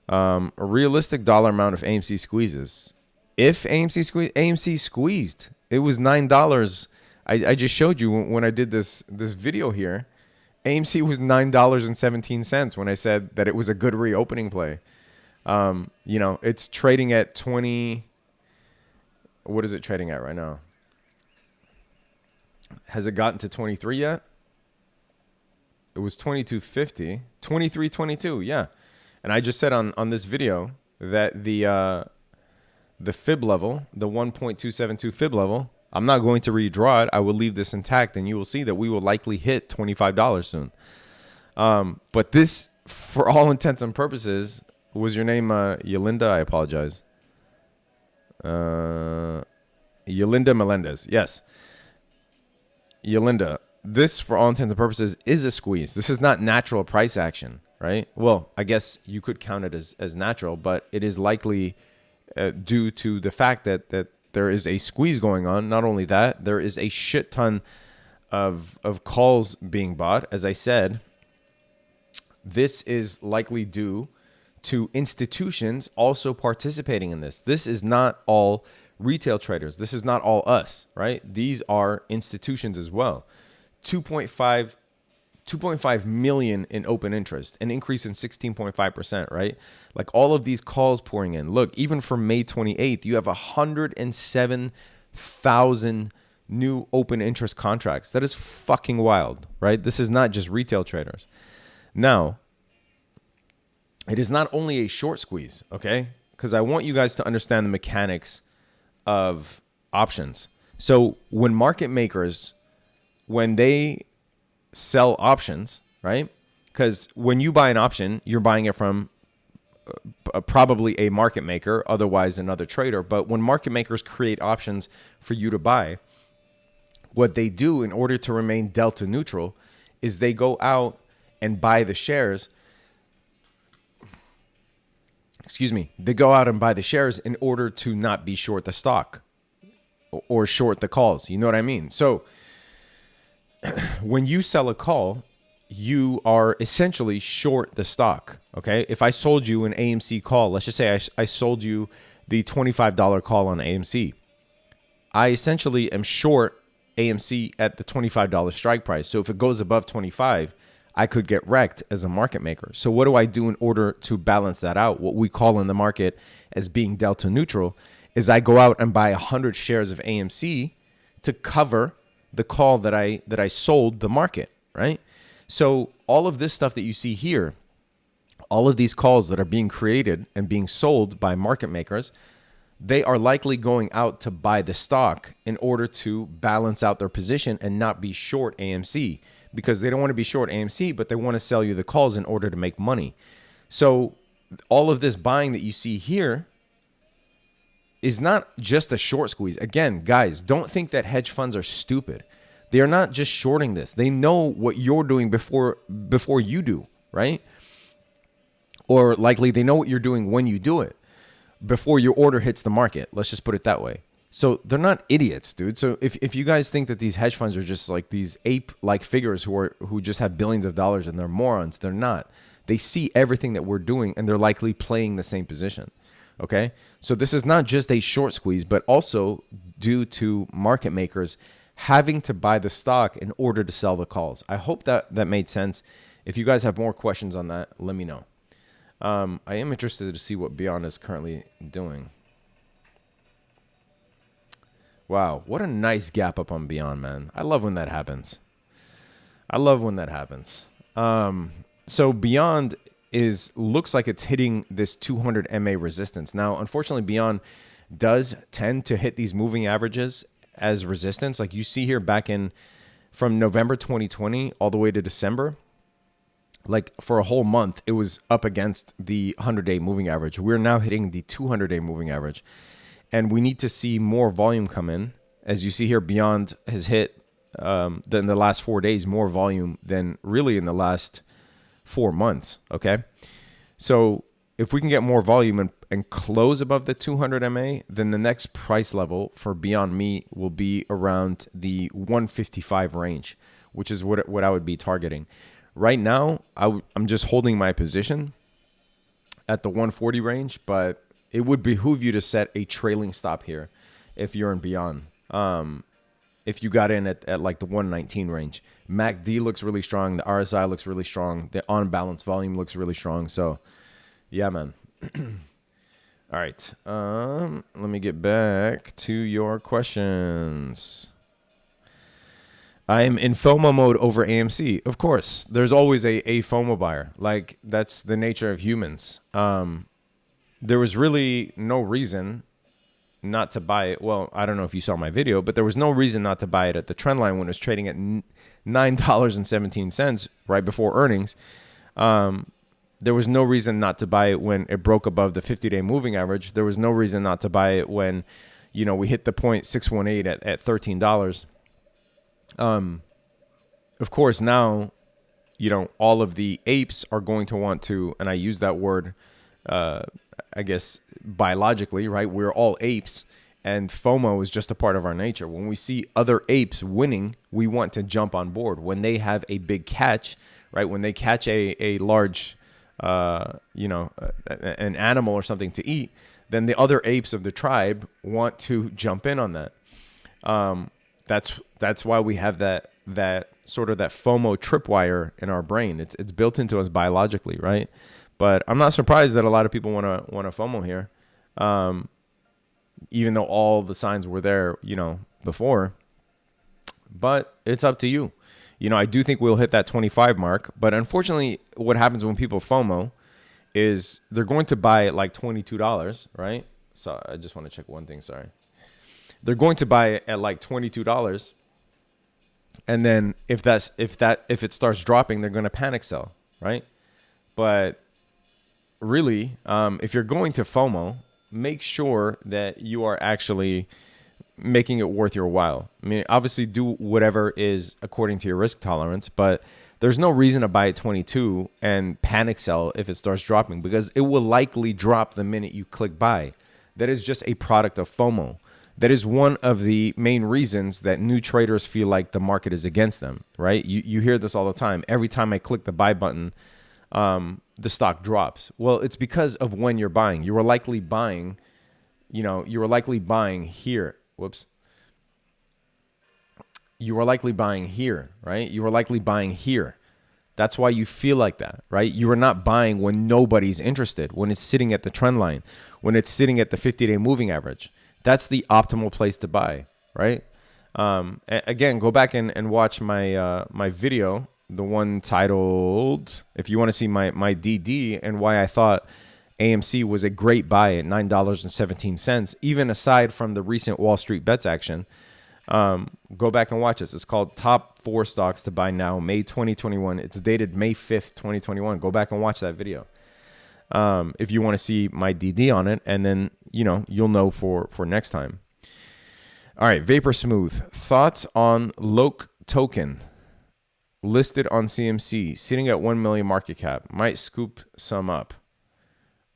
a realistic dollar amount of AMC squeezes. If AMC squeezed, it was $9. I just showed you when I did this video here. AMC was $9.17 when I said that it was a good reopening play. It's trading at 20. What is it trading at right now? Has it gotten to 23 yet? It was 22.50, 23.22, yeah. And I just said on this video that the fib level, the 1.272 fib level, I'm not going to redraw it. I will leave this intact, and you will see that we will likely hit $25 soon. But this, for all intents and purposes, was your name Yolinda? I apologize. Yolinda Melendez, yes. Yolinda. This, for all intents and purposes, is a squeeze. This is not natural price action, right? Well, I guess you could count it as natural, but it is likely due to the fact that there is a squeeze going on. Not only that, there is a shit ton of calls being bought. As I said, this is likely due to institutions also participating in this. This is not all retail traders. This is not all us, right? These are institutions as well. 2.5 million in open interest, an increase in 16.5%, right? Like all of these calls pouring in. Look, even for May 28th, you have 107,000 new open interest contracts. That is fucking wild, right? This is not just retail traders. Now, it is not only a short squeeze, okay? Because I want you guys to understand the mechanics of options. So when market makers, when they sell options, right? Because when you buy an option, you're buying it from probably a market maker, otherwise another trader. But when market makers create options for you to buy, what they do in order to remain delta neutral is they go out and buy the shares. Excuse me. They go out and buy the shares in order to not be short the stock or short the calls. You know what I mean? So when you sell a call, you are essentially short the stock. Okay. If I sold you an AMC call, let's just say I sold you the $25 call on AMC. I essentially am short AMC at the $25 strike price. So if it goes above 25, I could get wrecked as a market maker. So what do I do in order to balance that out? What we call in the market as being delta neutral is I go out and buy 100 shares of AMC to cover the call that I sold the market, right? So all of this stuff that you see here, all of these calls that are being created and being sold by market makers, they are likely going out to buy the stock in order to balance out their position and not be short AMC, because they don't want to be short AMC, but they want to sell you the calls in order to make money. So all of this buying that you see here is not just a short squeeze. Again, guys, don't think that hedge funds are stupid. They are not just shorting this. They know what you're doing before you do, right? Or likely they know what you're doing when you do it, before your order hits the market. Let's just put it that way. So they're not idiots, dude. So if you guys think that these hedge funds are just like these ape-like figures who just have billions of dollars and they're morons, they're not. They see everything that we're doing and they're likely playing the same position. Okay? So this is not just a short squeeze, but also due to market makers having to buy the stock in order to sell the calls. I hope that made sense. If you guys have more questions on that, let me know. I am interested to see what Beyond is currently doing. Wow, what a nice gap up on Beyond, man. I love when that happens. So Beyond looks like it's hitting this 200 MA resistance. Now, unfortunately, Beyond does tend to hit these moving averages as resistance. Like you see here from November 2020 all the way to December, like for a whole month, it was up against the 100-day moving average. We're now hitting the 200-day moving average. And we need to see more volume come in. As you see here, Beyond has hit in the last 4 days more volume than really in the last 4 months. Okay, so if we can get more volume and close above the 200 MA, then the next price level for Beyond Meat will be around the 155 range, which is what I would be targeting. Right now, I'm just holding my position at the 140 range, but it would behoove you to set a trailing stop here if you're in Beyond. If you got in at like the 119 range. MACD looks really strong. The RSI looks really strong. The on-balance volume looks really strong. So, yeah, man. All right. Let me get back to your questions. I am in FOMO mode over AMC. Of course, there's always a FOMO buyer. Like, that's the nature of humans. There was really no reason not to buy it. Well, I don't know if you saw my video, but there was no reason not to buy it at the trend line when it was trading at $9.17 right before earnings. There was no reason not to buy it when it broke above the 50-day moving average. There was no reason not to buy it when, we hit the 0.618 at $13. Of course, now, all of the apes are going to want to, and I use that word, I guess, biologically, right? We're all apes, and FOMO is just a part of our nature. When we see other apes winning, we want to jump on board. When they have a big catch, right? When they catch a large, an animal or something to eat, then the other apes of the tribe want to jump in on that. That's why we have that sort of that FOMO tripwire in our brain. It's built into us biologically, right? But I'm not surprised that a lot of people want to FOMO here, even though all the signs were there, before. But it's up to you. I do think we'll hit that 25 mark. But unfortunately, what happens when people FOMO is they're going to buy at like $22, right? So I just want to check one thing. Sorry. They're going to buy it at like $22. And then if it starts dropping, they're going to panic sell, right? But really, if you're going to FOMO, make sure that you are actually making it worth your while. I mean, obviously do whatever is according to your risk tolerance, but there's no reason to buy at 22 and panic sell if it starts dropping, because it will likely drop the minute you click buy. That is just a product of FOMO. That is one of the main reasons that new traders feel like the market is against them, right? You hear this all the time. Every time I click the buy button, the stock drops. Well, it's because of when you're buying. You were likely buying, here. Whoops. You were likely buying here, right? You were likely buying here. That's why you feel like that, right? You are not buying when nobody's interested, when it's sitting at the trend line, when it's sitting at the 50-day moving average. That's the optimal place to buy, right? Again, go back and watch my video, the one titled, if you want to see my DD and why I thought AMC was a great buy at $9.17, even aside from the recent Wall Street bets action. Go back and watch this. It's called Top 4 Stocks to Buy Now, May 2021. It's dated May 5th, 2021. Go back and watch that video. If you want to see my DD on it, and then, you'll know for next time. All right. Vapor Smooth. Thoughts on LOC token listed on CMC, sitting at 1 million market cap. Might scoop some up.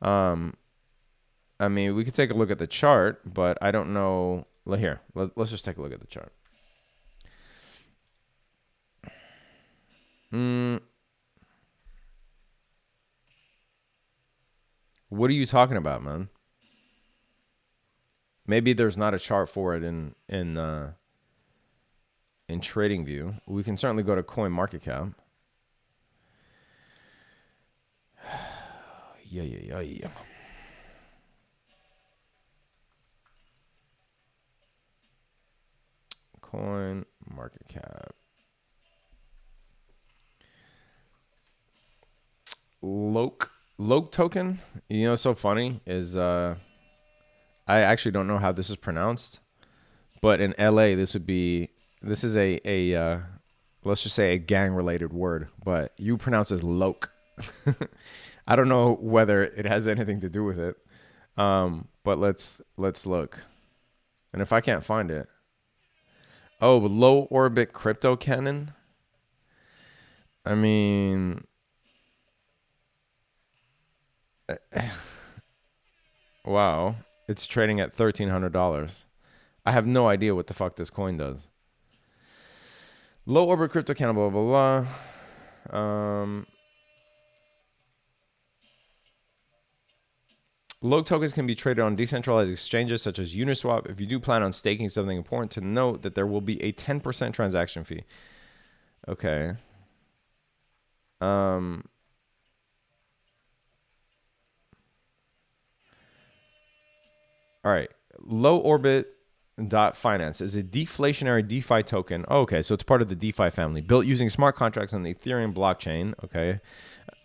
I mean, we could take a look at the chart, but I don't know. Here, let's just take a look at the chart. What are you talking about, man? Maybe there's not a chart for it in TradingView. We can certainly go to CoinMarketCap. Yeah. CoinMarketCap. LOC token. What's so funny is I actually don't know how this is pronounced, but in LA this is a let's just say a gang related word, but you pronounce it as LOC. I don't know whether it has anything to do with it, but let's look, and if I can't find it. Oh, low orbit crypto cannon. I mean, wow, it's trading at $1,300. I have no idea what the fuck this coin does. Low orbit crypto cannon, blah blah blah. LOC tokens can be traded on decentralized exchanges such as Uniswap. If you do plan on staking something, important to note that there will be a 10% transaction fee. Okay. All right. Low orbit Finance is a deflationary DeFi token. Oh, okay, so it's part of the DeFi family, built using smart contracts on the Ethereum blockchain. Okay.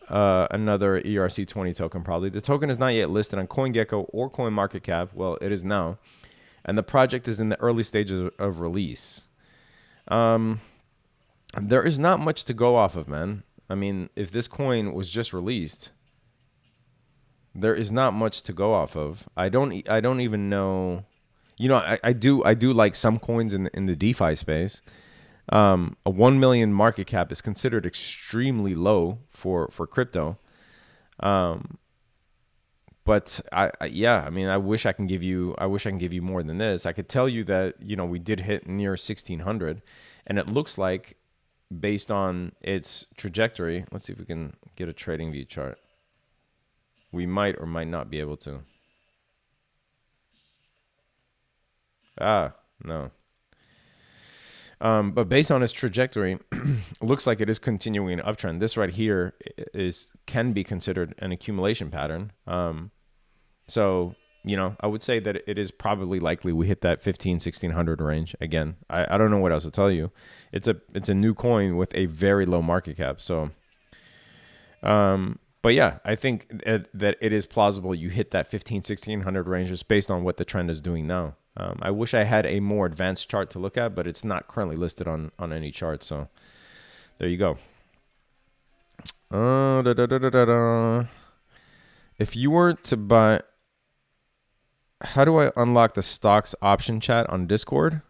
Another ERC20 token, probably. The token is not yet listed on CoinGecko or CoinMarketCap. Well, it is now. And the project is in the early stages of release. There is not much to go off of, man. I mean, if this coin was just released, there is not much to go off of. I don't even know. I do like some coins in the DeFi space. A 1 million market cap is considered extremely low for crypto. But I mean, I wish I can give you more than this. I could tell you that, we did hit near 1600, and it looks like, based on its trajectory, let's see if we can get a TradingView chart. We might or might not be able to. No. But based on its trajectory, it looks like it is continuing an uptrend. This right here can be considered an accumulation pattern. So, I would say that it is probably likely we hit that 1600 range again. I don't know what else to tell you. It's a new coin with a very low market cap. So, but yeah, I think that it is plausible you hit that 1600 range just based on what the trend is doing now. I wish I had a more advanced chart to look at, but it's not currently listed on any chart. So there you go. If you were to buy, how do I unlock the stocks option chat on Discord?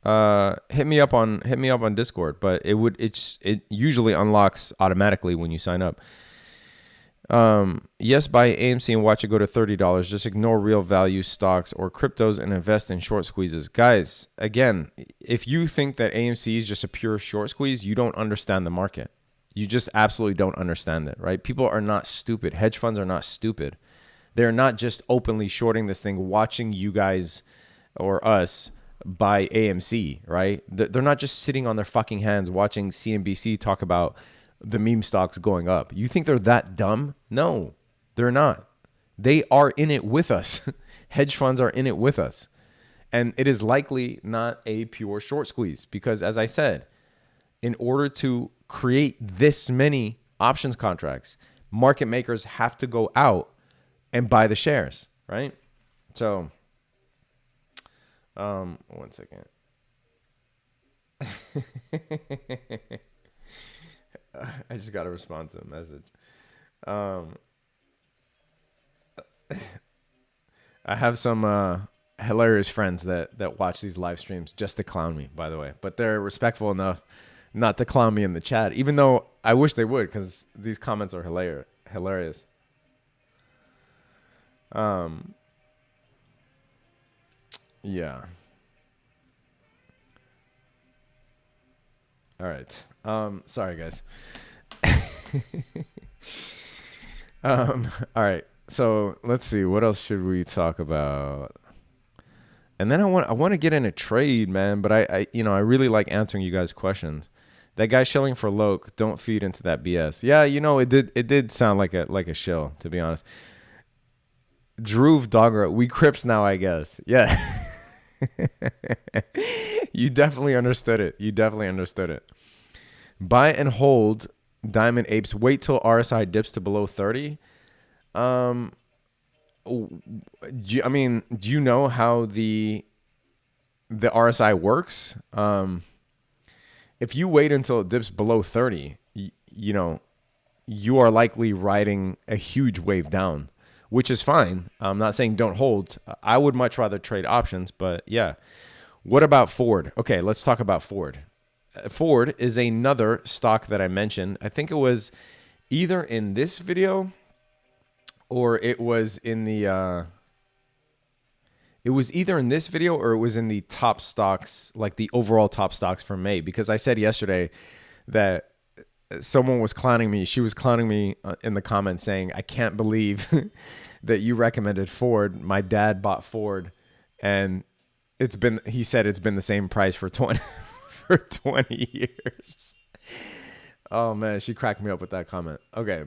Hit me up on Discord, but it usually unlocks automatically when you sign up. Yes, buy AMC and watch it go to $30. Just ignore real value stocks or cryptos and invest in short squeezes. Guys, again, if you think that AMC is just a pure short squeeze, you don't understand the market. You just absolutely don't understand it, right? People are not stupid. Hedge funds are not stupid. They're not just openly shorting this thing, watching you guys or us buy AMC, right? They're not just sitting on their fucking hands watching CNBC talk about the meme stocks going up. You think they're that dumb? No, they're not. They are in it with us. Hedge funds are in it with us. And it is likely not a pure short squeeze because, as I said, in order to create this many options contracts, market makers have to go out and buy the shares, right? So, one second. I just got to respond to the message. I have some hilarious friends that watch these live streams just to clown me, by the way. But they're respectful enough not to clown me in the chat, even though I wish they would, because these comments are hilarious. Yeah. All right. Sorry, guys. All right. So let's see. What else should we talk about? And then I want to get in a trade, man. But I really like answering you guys' questions. That guy shilling for Loke, don't feed into that BS. Yeah, it did sound like a shill, to be honest. Drew Dogger, we Crips now, I guess. Yeah. You definitely understood it. Buy and hold Diamond Apes. Wait till RSI dips to below 30. Do you know how the RSI works? If you wait until it dips below 30, you are likely riding a huge wave down, which is fine. I'm not saying don't hold. I would much rather trade options, but yeah. What about Ford? Okay, let's talk about Ford. Ford is another stock that I mentioned. I think it was either in this video or it was in the it was either in this video or it was in the top stocks, like the overall top stocks for May, because I said yesterday that someone was clowning me. She was clowning me in the comments saying, I can't believe that you recommended Ford. My dad bought Ford and he said it's been the same price for 20 years. Oh man, she cracked me up with that comment. Okay.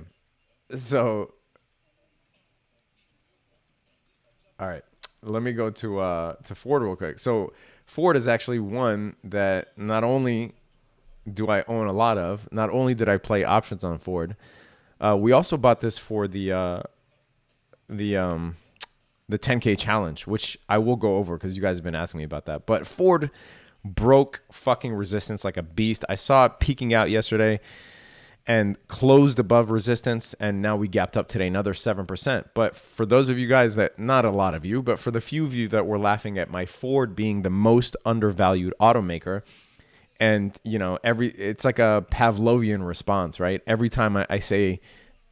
So, all right, let me go to Ford real quick. So Ford is actually one that not only do I own a lot of, not only did I play options on Ford, we also bought this for the 10K challenge, which I will go over because you guys have been asking me about that. But Ford broke fucking resistance like a beast. I saw it peaking out yesterday and closed above resistance, and now we gapped up today another 7%. But for those of you guys that, not a lot of you, but for the few of you that were laughing at my Ford being the most undervalued automaker, and it's like a Pavlovian response, right? Every time I say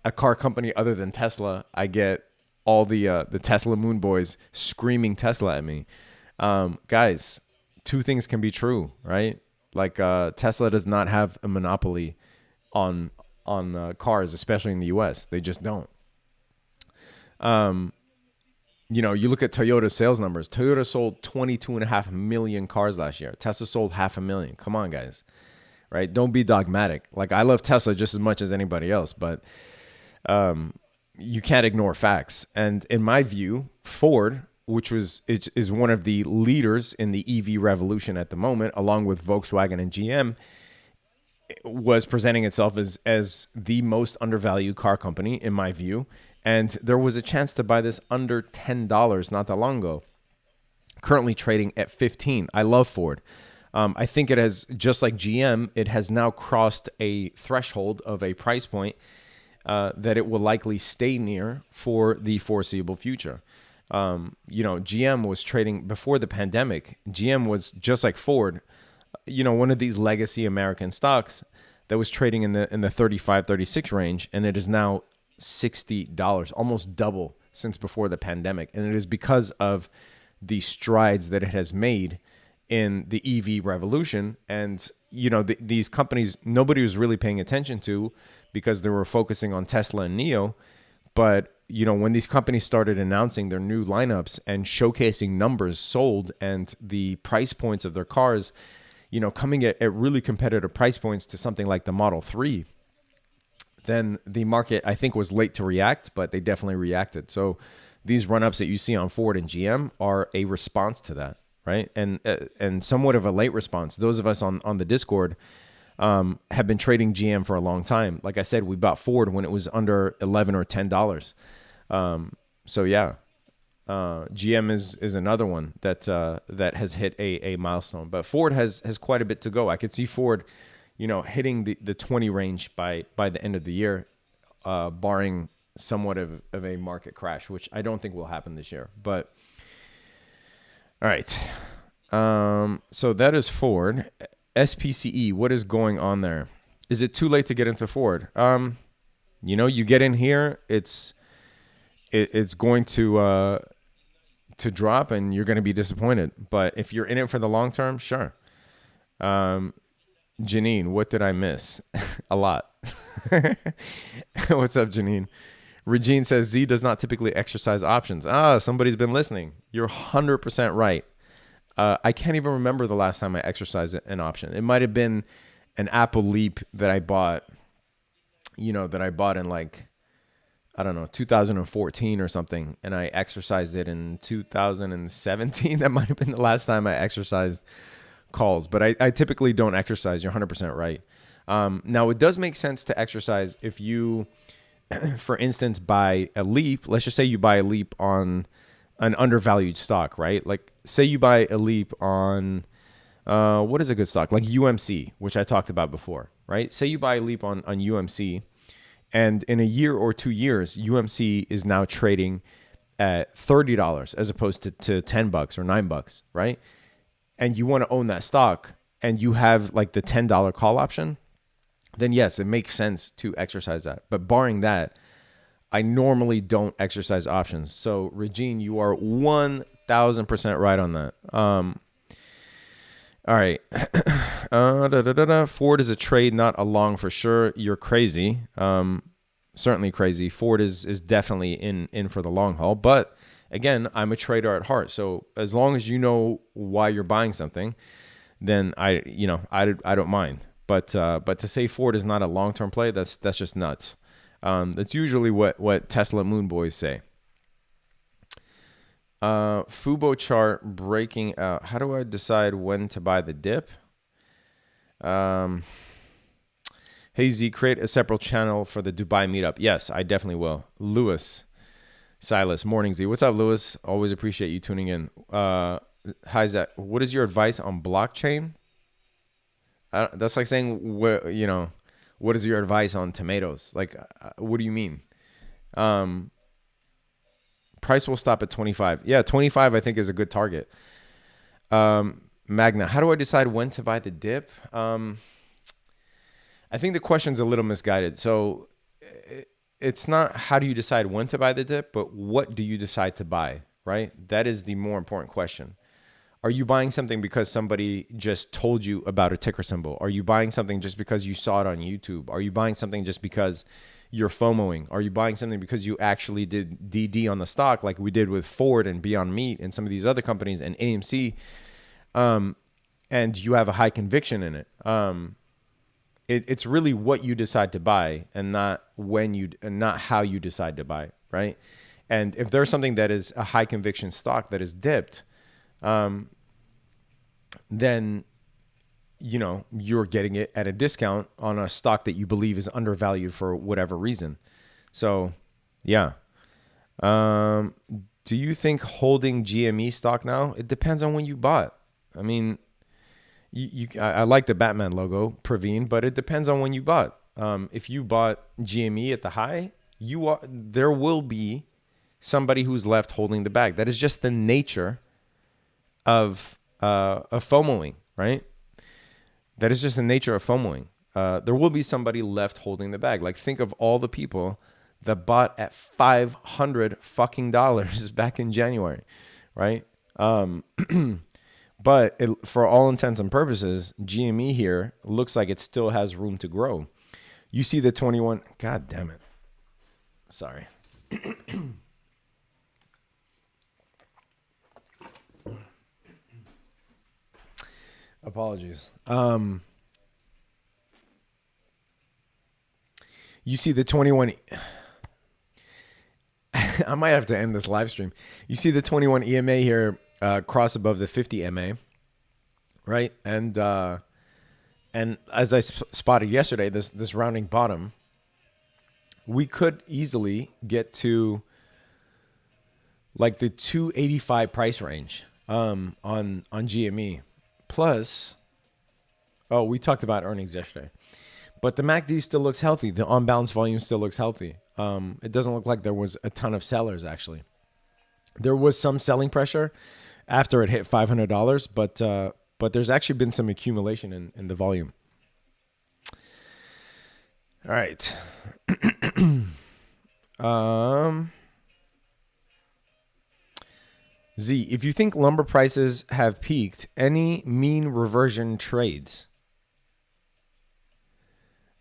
a car company other than Tesla, I get all the Tesla moon boys screaming Tesla at me. Guys, two things can be true, right? Like Tesla does not have a monopoly on cars, especially in the US. They just don't. You look at Toyota's sales numbers. Toyota sold 22.5 million cars last year. Tesla sold 500,000. Come on, guys, right? Don't be dogmatic. Like, I love Tesla just as much as anybody else, but you can't ignore facts. And in my view, Ford, which is one of the leaders in the EV revolution at the moment, along with Volkswagen and GM, was presenting itself as the most undervalued car company, in my view. And there was a chance to buy this under $10 not that long ago. Currently trading at $15. I love Ford. I think it has, just like GM, it has now crossed a threshold of a price point that it will likely stay near for the foreseeable future. GM was trading before the pandemic. GM was just like Ford, one of these legacy American stocks that was trading in the 35, 36 range, and it is now $60, almost double since before the pandemic. And it is because of the strides that it has made in the EV revolution. And, these companies, nobody was really paying attention to because they were focusing on Tesla and NIO. But, when these companies started announcing their new lineups and showcasing numbers sold and the price points of their cars, coming at really competitive price points to something like the Model 3, then the market, I think, was late to react, but they definitely reacted. So these run-ups that you see on Ford and GM are a response to that, right? And somewhat of a late response. Those of us on the Discord have been trading GM for a long time. Like I said, we bought Ford when it was under $11 or $10. GM is another one that has hit a milestone, but Ford has quite a bit to go. I could see Ford, hitting the 20 range by the end of the year, barring somewhat of a market crash, which I don't think will happen this year. But all right, so that is Ford. SPCE, what is going on there? Is it too late to get into Ford? You get in here, it's going to drop and you're going to be disappointed. But if you're in it for the long term, sure. Janine, what did I miss? A lot. What's up, Janine? Regine says Z does not typically exercise options. Somebody's been listening. You're 100% right. I can't even remember the last time I exercised an option. It might have been an Apple Leap that I bought, in like, I don't know, 2014 or something. And I exercised it in 2017. That might have been the last time I exercised calls. But I typically don't exercise. You're 100% right. Now, it does make sense to exercise if you, for instance, buy a Leap. Let's just say you buy a Leap on an undervalued stock, right? Like, say you buy a Leap on, what is a good stock? Like UMC, which I talked about before, right? Say you buy a Leap on UMC, and in a year or 2 years, UMC is now trading at $30 as opposed to $10 or $9, right? And you want to own that stock and you have like the $10 call option, then yes, it makes sense to exercise that. But barring that, I normally don't exercise options. So Regine, you are 1000% right on that. All right. Ford is a trade, not a long for sure. You're crazy. Certainly crazy. Ford is definitely in for the long haul. But again, I'm a trader at heart. So as long as you know why you're buying something, then I don't mind. But to say Ford is not a long-term play, that's just nuts. That's usually what Tesla Moon Boys say. Fubo chart breaking out. How do I decide when to buy the dip? Hey Z, create a separate channel for the Dubai meetup. Yes, I definitely will. Lewis, Silas, morning Z. What's up, Lewis? Always appreciate you tuning in. Hi Zach, what is your advice on blockchain? That's like saying what is your advice on tomatoes? Like, what do you mean? Price will stop at 25. Yeah, 25 I think is a good target. Magna, how do I decide when to buy the dip? I think the question's a little misguided. So it's not how do you decide when to buy the dip, but what do you decide to buy, right? That is the more important question. Are you buying something because somebody just told you about a ticker symbol? Are you buying something just because you saw it on YouTube? Are you buying something just because you're FOMOing? Are you buying something because you actually did DD on the stock like we did with Ford and Beyond Meat and some of these other companies and AMC, and you have a high conviction in it? It's really what you decide to buy and not how you decide to buy, right? And if there's something that is a high conviction stock that is dipped, then you're getting it at a discount on a stock that you believe is undervalued for whatever reason. So yeah. Do you think holding GME stock now? It depends on when you bought. I mean, I like the Batman logo, Praveen, but it depends on when you bought. if you bought GME at the high, there will be somebody who's left holding the bag. That is just the nature of FOMOing, right? That is just the nature of FOMOing. There will be somebody left holding the bag. Like, think of all the people that bought at $500 fucking dollars back in January, right? But for all intents and purposes, GME here looks like it still has room to grow. You see the 21. God damn it. Sorry. Apologies. You see the 21. I might have to end this live stream. You see the 21 EMA here cross above the 50 MA, right? And as I spotted yesterday, this rounding bottom, we could easily get to like the 285 price range on GME. Plus, we talked about earnings yesterday, but the MACD still looks healthy. The on-balance volume still looks healthy. It doesn't look like there was a ton of sellers, actually. There was some selling pressure after it hit $500, but there's actually been some accumulation in the volume. All right. Z, if you think lumber prices have peaked, any mean reversion trades?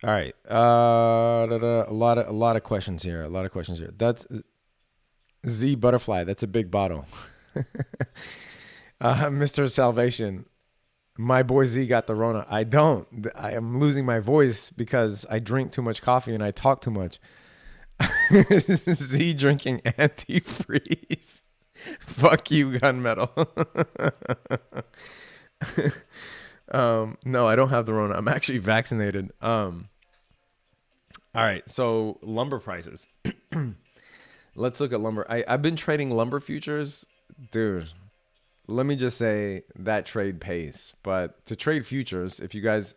All right. A lot of questions here. That's Z Butterfly. That's a big bottle. Mr. Salvation. My boy Z got the Rona. I don't. I am losing my voice because I drink too much coffee and I talk too much. Z drinking antifreeze. Fuck you, gunmetal. No, I don't have the Rona. I'm actually vaccinated. All right, so lumber prices. Let's look at lumber. I've been trading lumber futures. Dude, let me just say that trade pays. But to trade futures, if you guys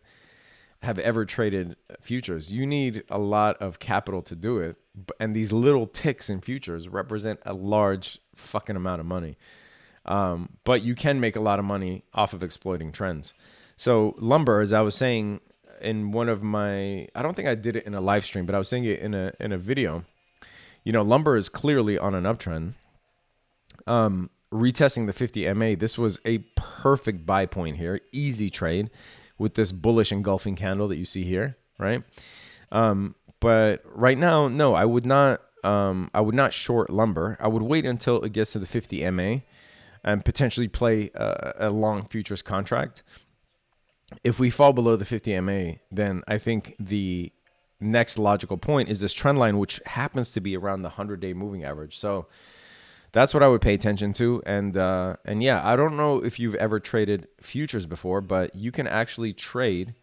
have ever traded futures, you need a lot of capital to do it. And these little ticks in futures represent a large fucking amount of money. But you can make a lot of money off of exploiting trends. So lumber, as I was saying in one of my, I don't think I did it in a live stream, but I was saying it in a video. You know, lumber is clearly on an uptrend. Retesting the 50 MA, this was a perfect buy point here. Easy trade with this bullish engulfing candle that you see here, right? But right now, no, I would not short lumber. I would wait until it gets to the 50 MA and potentially play a long futures contract. If we fall below the 50 MA, then I think the next logical point is this trend line, which happens to be around the 100-day moving average. So that's what I would pay attention to. And yeah, I don't know if you've ever traded futures before, but you can actually trade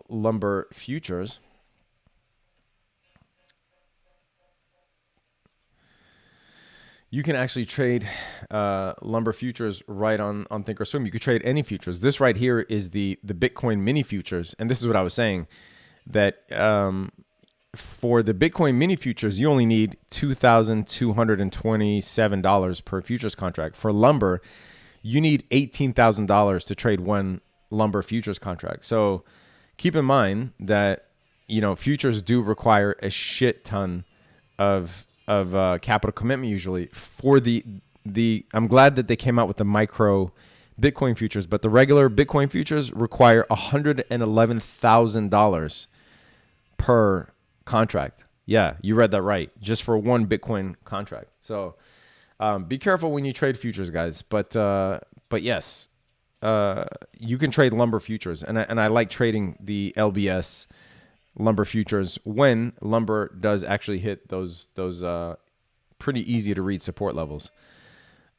lumber futures. You can actually trade lumber futures right on Thinkorswim. You could trade any futures. This right here is the Bitcoin mini futures. And this is what I was saying, that for the Bitcoin mini futures, you only need $2,227 per futures contract. For lumber, you need $18,000 to trade one lumber futures contract. So keep in mind that, you know, futures do require a shit ton of capital commitment usually. For the I'm glad that they came out with the micro Bitcoin futures, but the regular Bitcoin futures require $111,000 per contract. Yeah, you read that right. Just for one Bitcoin contract. So be careful when you trade futures, guys. But yes, you can trade lumber futures, and I like trading the LBS lumber futures when lumber does actually hit those pretty easy to read support levels.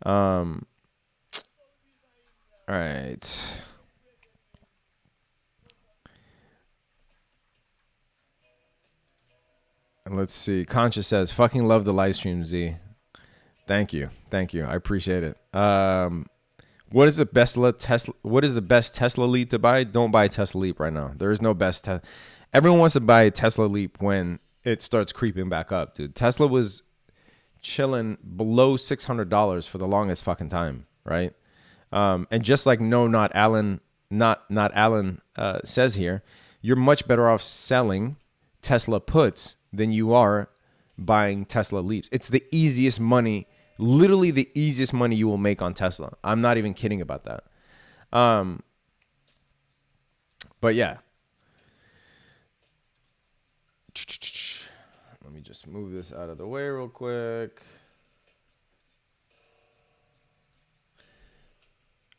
All right. And let's see. Conscious says, fucking love the live stream, Z. Thank you. I appreciate it. What is the best Tesla? What is the best Tesla Leap to buy? Don't buy Tesla Leap right now. There is no best. Everyone wants to buy Tesla Leap when it starts creeping back up, dude. Tesla was chilling below $600 for the longest fucking time, right? And just like not Alan says here, you're much better off selling Tesla puts than you are buying Tesla Leaps. It's the easiest money. Literally the easiest money you will make on Tesla. I'm not even kidding about that. But yeah. Let me just move this out of the way real quick.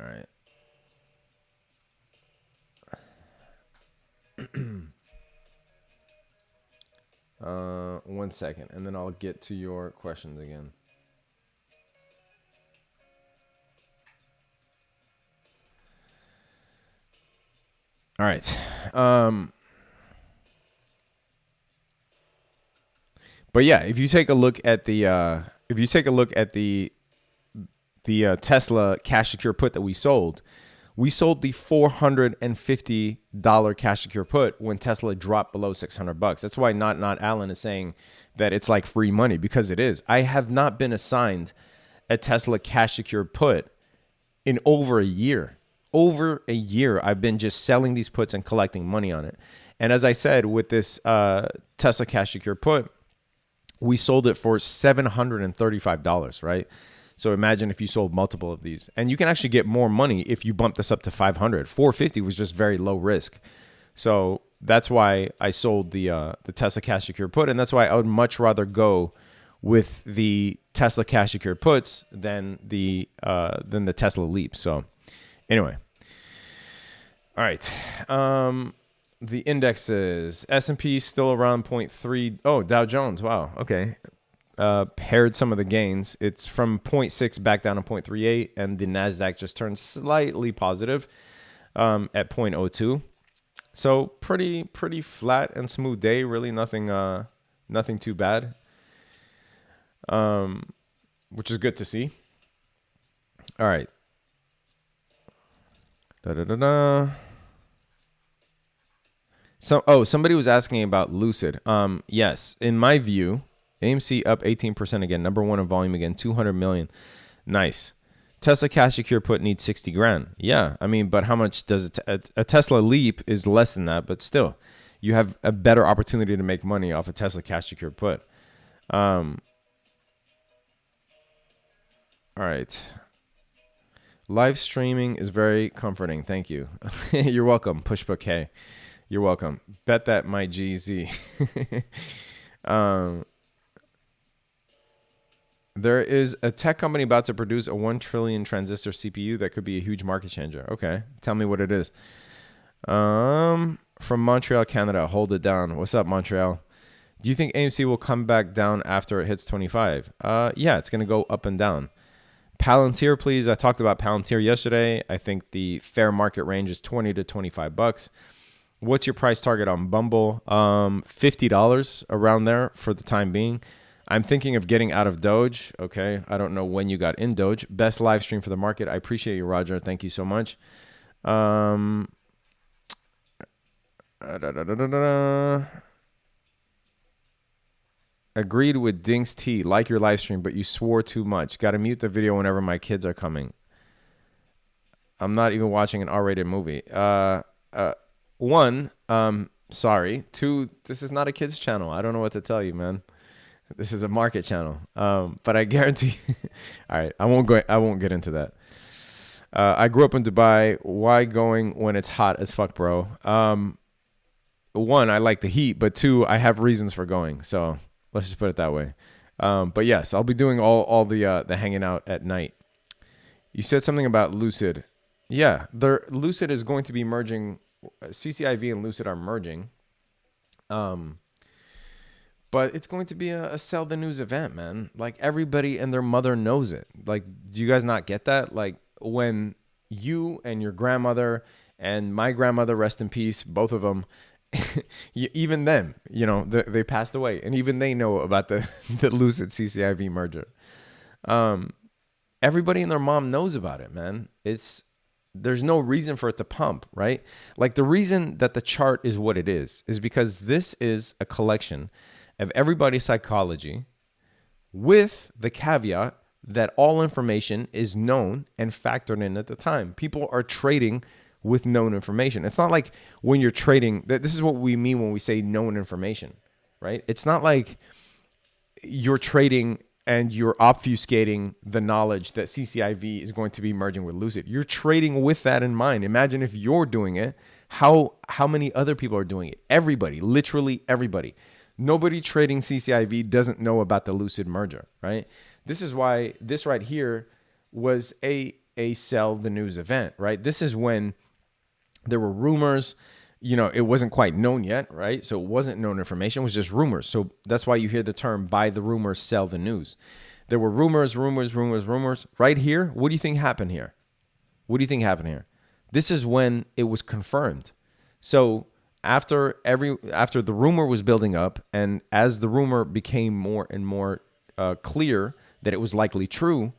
All right. 1 second, and then I'll get to your questions again. All right. But yeah, if you take a look at the Tesla cash secure put that we sold the $450 cash secure put when Tesla dropped below $600. That's why not Alan is saying that it's like free money, because it is. I have not been assigned a Tesla cash secure put in over a year. Over a year, I've been just selling these puts and collecting money on it. And as I said, with this Tesla cash secure put, we sold it for $735, right? So imagine if you sold multiple of these, and you can actually get more money if you bump this up to 500. 450 was just very low risk. So that's why I sold the Tesla cash secure put. And that's why I would much rather go with the Tesla cash secure puts than the Tesla Leap. So anyway. All right. The indexes, S&P still around 0.3. Oh, Dow Jones. Wow. Okay. Paired some of the gains. It's from 0.6 back down to 0.38, and the NASDAQ just turned slightly positive at 0.02. So pretty flat and smooth day. Really nothing too bad, which is good to see. All right. Somebody was asking about Lucid. Yes, in my view, AMC up 18% again, number one in volume again, 200 million. Nice. Tesla cash secure put needs 60 grand. Yeah, I mean, but how much does a Tesla Leap is less than that, but still, you have a better opportunity to make money off a Tesla cash secure put. All right. Live streaming is very comforting. Thank you. You're welcome. Pushbook K. You're welcome. Bet that my GZ. There is a tech company about to produce a 1 trillion transistor CPU that could be a huge market changer. Okay. Tell me what it is. From Montreal, Canada. Hold it down. What's up, Montreal? Do you think AMC will come back down after it hits 25? Yeah, it's going to go up and down. Palantir, please. I talked about Palantir yesterday. I think the fair market range is $20 to $25. What's your price target on Bumble? $50 around there for the time being. I'm thinking of getting out of Doge. Okay. I don't know when you got in Doge. Best live stream for the market. I appreciate you, Roger. Thank you so much. Agreed with Dinks T. Like your live stream, but you swore too much. Got to mute the video whenever my kids are coming. I'm not even watching an R-rated movie. One, sorry. Two, this is not a kids channel. I don't know what to tell you, man. This is a market channel. But I guarantee. All right, I won't get into that. I grew up in Dubai. Why going when it's hot as fuck, bro? One, I like the heat, but two, I have reasons for going. So let's just put it that way. But yes, I'll be doing all the hanging out at night. You said something about Lucid. Yeah, Lucid is going to be merging. CCIV and Lucid are merging. But it's going to be a sell the news event, man. Like, everybody and their mother knows it. Like, do you guys not get that? Like, when you and your grandmother and my grandmother, rest in peace, both of them, even them, they passed away. And even they know about the Lucid CCIV merger. And everybody and their mom knows about it, man. There's no reason for it to pump, right? Like the reason that the chart is what it is because this is a collection of everybody's psychology with the caveat that all information is known and factored in at the time. People are trading with known information. It's not like when you're trading, this is what we mean when we say known information, right? It's not like you're trading and you're obfuscating the knowledge that CCIV is going to be merging with Lucid. You're trading with that in mind. Imagine if you're doing it, how many other people are doing it? Everybody, literally everybody. Nobody trading CCIV doesn't know about the Lucid merger, right? This is why this right here was a sell the news event, right? This is when there were rumors, it wasn't quite known yet, right? So it wasn't known information, it was just rumors. So that's why you hear the term buy the rumors, sell the news. There were rumors. Right here, what do you think happened here? This is when it was confirmed. So after the rumor was building up, and as the rumor became more and more clear that it was likely true,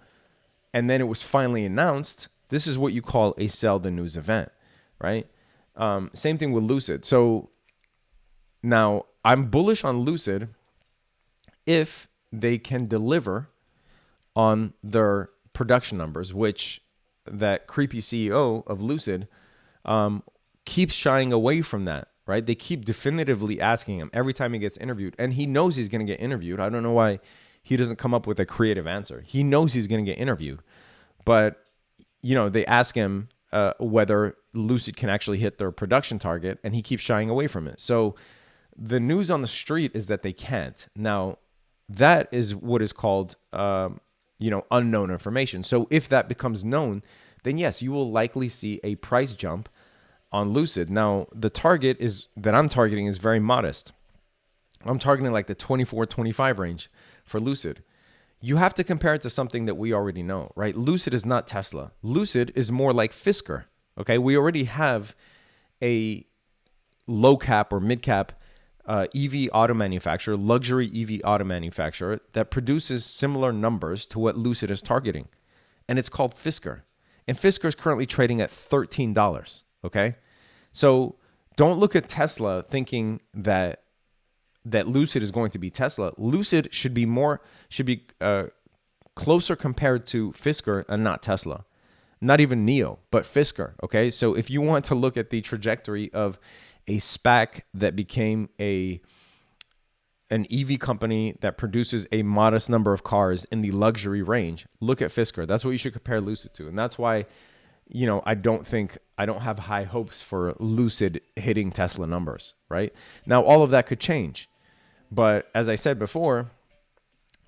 and then it was finally announced, this is what you call a sell the news event, right? Same thing with Lucid. So now I'm bullish on Lucid if they can deliver on their production numbers, which that creepy CEO of Lucid keeps shying away from that, right? They keep definitively asking him every time he gets interviewed, and he knows he's going to get interviewed. I don't know why he doesn't come up with a creative answer. He knows he's going to get interviewed, but they ask him whether Lucid can actually hit their production target, and he keeps shying away from it. So the news on the street is that they can't. Now, that is what is called, unknown information. So if that becomes known, then yes, you will likely see a price jump on Lucid. Now, the target that I'm targeting is very modest. I'm targeting like the 24, 25 range for Lucid. You have to compare it to something that we already know, right? Lucid is not Tesla. Lucid is more like Fisker, okay? We already have a low cap or mid cap EV auto manufacturer, luxury EV auto manufacturer that produces similar numbers to what Lucid is targeting. And it's called Fisker. And Fisker is currently trading at $13, okay? So don't look at Tesla thinking that Lucid is going to be Tesla. Lucid should be closer compared to Fisker and not Tesla. Not even NIO, but Fisker, okay? So if you want to look at the trajectory of a SPAC that became an EV company that produces a modest number of cars in the luxury range, look at Fisker. That's what you should compare Lucid to. And that's why, I don't have high hopes for Lucid hitting Tesla numbers, right? Now, all of that could change. But as I said before,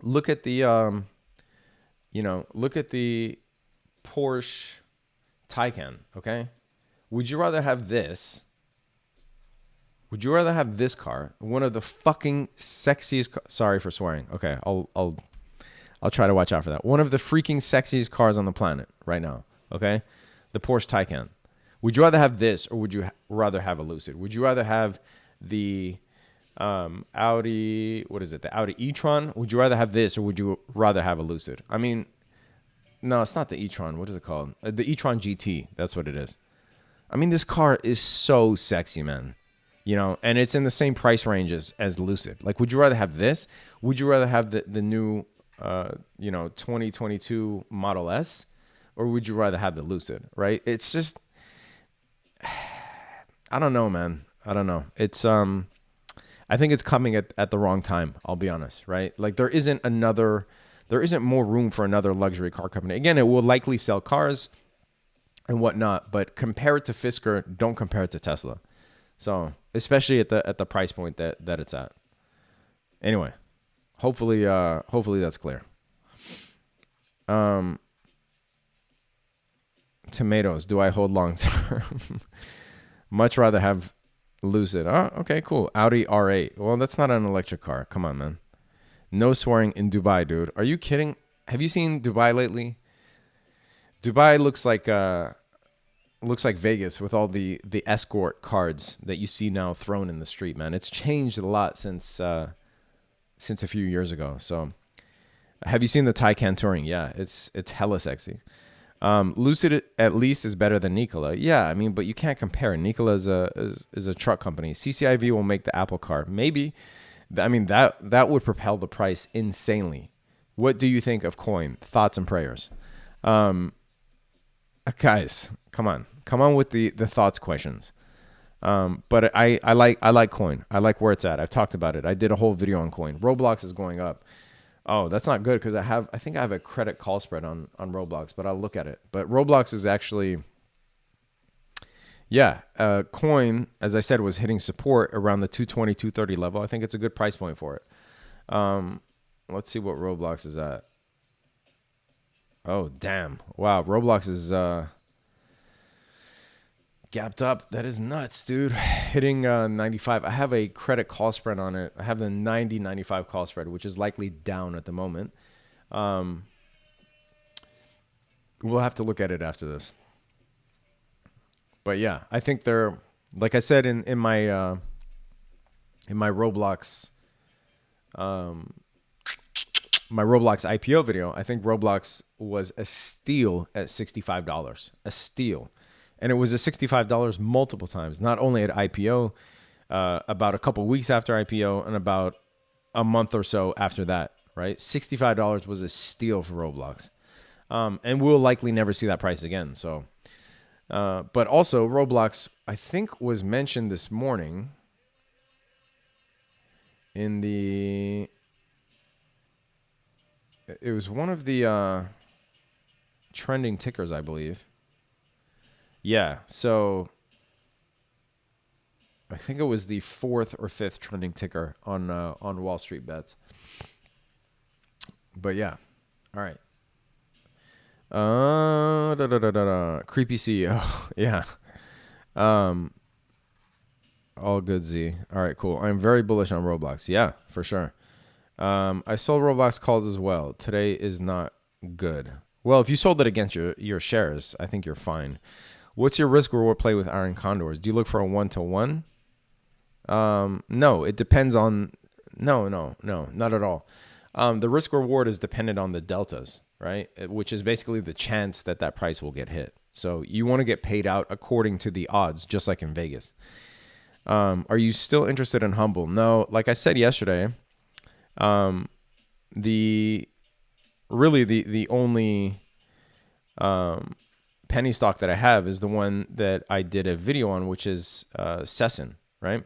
look at the Porsche Taycan, okay? Would you rather have this? Would you rather have this car, one of the fucking sexiest sorry for swearing. Okay, I'll try to watch out for that. One of the freaking sexiest cars on the planet right now, okay? The Porsche Taycan. Would you rather have this or would you rather have a Lucid? Would you rather have the Audi, the Audi e-tron? Would you rather have this or would you rather have a Lucid? I mean, no, it's not the e-tron. What is it called? The e-tron GT. That's what it is. I mean, this car is so sexy, man. And it's in the same price range as Lucid. Like, would you rather have this? Would you rather have the new 2022 Model S? Or would you rather have the Lucid, right? It's just, I don't know, man. I don't know. It's, I think it's coming at the wrong time. I'll be honest, right? Like there isn't more room for another luxury car company. Again, it will likely sell cars and whatnot, but compare it to Fisker, don't compare it to Tesla. So especially at the price point that it's at. Anyway, hopefully that's clear. Tomatoes, do I hold long term? Much rather have Lucid. Oh, okay, cool. Audi R8. Well, that's not an electric car. Come on, man. No swearing in Dubai, dude. Are you kidding? Have you seen Dubai lately? Dubai looks like Vegas with all the escort cards that you see now thrown in the street, man. It's changed a lot since a few years ago. So Have you seen the Taycan Touring? Yeah, it's hella sexy. Lucid at least is better than Nikola. Yeah, I mean, but you can't compare. Nikola is a truck company. CCIV will make the Apple car. Maybe. I mean, that would propel the price insanely. What do you think of coin? Thoughts and prayers. Guys, come on with the thoughts questions. But I like coin. I like where it's at. I've talked about it. I did a whole video on coin. Roblox is going up. Oh, that's not good because I think I have a credit call spread on Roblox, but I'll look at it. But Roblox is actually, yeah, coin, as I said, was hitting support around the 220, 230 level. I think it's a good price point for it. Let's see what Roblox is at. Oh, damn. Wow, Roblox is gapped up. That is nuts, dude. Hitting 95. I have a credit call spread on it. I have the 90-95 call spread, which is likely down at the moment. We'll have to look at it after this. But yeah, I think they're, like I said in my Roblox my Roblox IPO video, I think Roblox was a steal at $65. A steal. And it was a $65 multiple times, not only at IPO, about a couple weeks after IPO, and about a month or so after that, right? $65 was a steal for Roblox. And we'll likely never see that price again. So, but also Roblox, I think, was mentioned this morning in the, it was one of the trending tickers, I believe. Yeah, so I think it was the 4th or 5th trending ticker on Wall Street Bets. But yeah, all right. Creepy CEO, yeah. All good, Z. All right, cool. I'm very bullish on Roblox. Yeah, for sure. I sold Roblox calls as well. Today is not good. Well, if you sold it against your shares, I think you're fine. What's your risk reward play with Iron Condors? Do you look for a 1-to-1? No, it depends on, no, not at all. The risk reward is dependent on the deltas, right? Which is basically the chance that price will get hit. So you want to get paid out according to the odds, just like in Vegas. Are you still interested in Humble? No, like I said yesterday, the only penny stock that I have is the one that I did a video on, which is Sessin, right?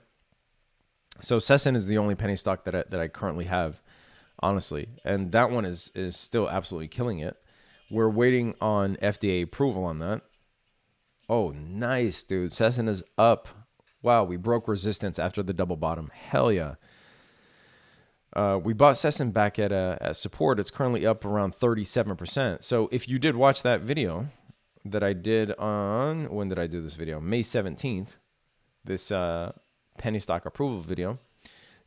So Sessin is the only penny stock that I currently have, honestly, and that one is still absolutely killing it. We're waiting on FDA approval on that. Oh, nice, dude. Sessin is up. Wow, we broke resistance after the double bottom. Hell yeah. We bought Sessin back at support. It's currently up around 37%. So if you did watch that video that I did on, when did I do this video? May 17th, this penny stock approval video,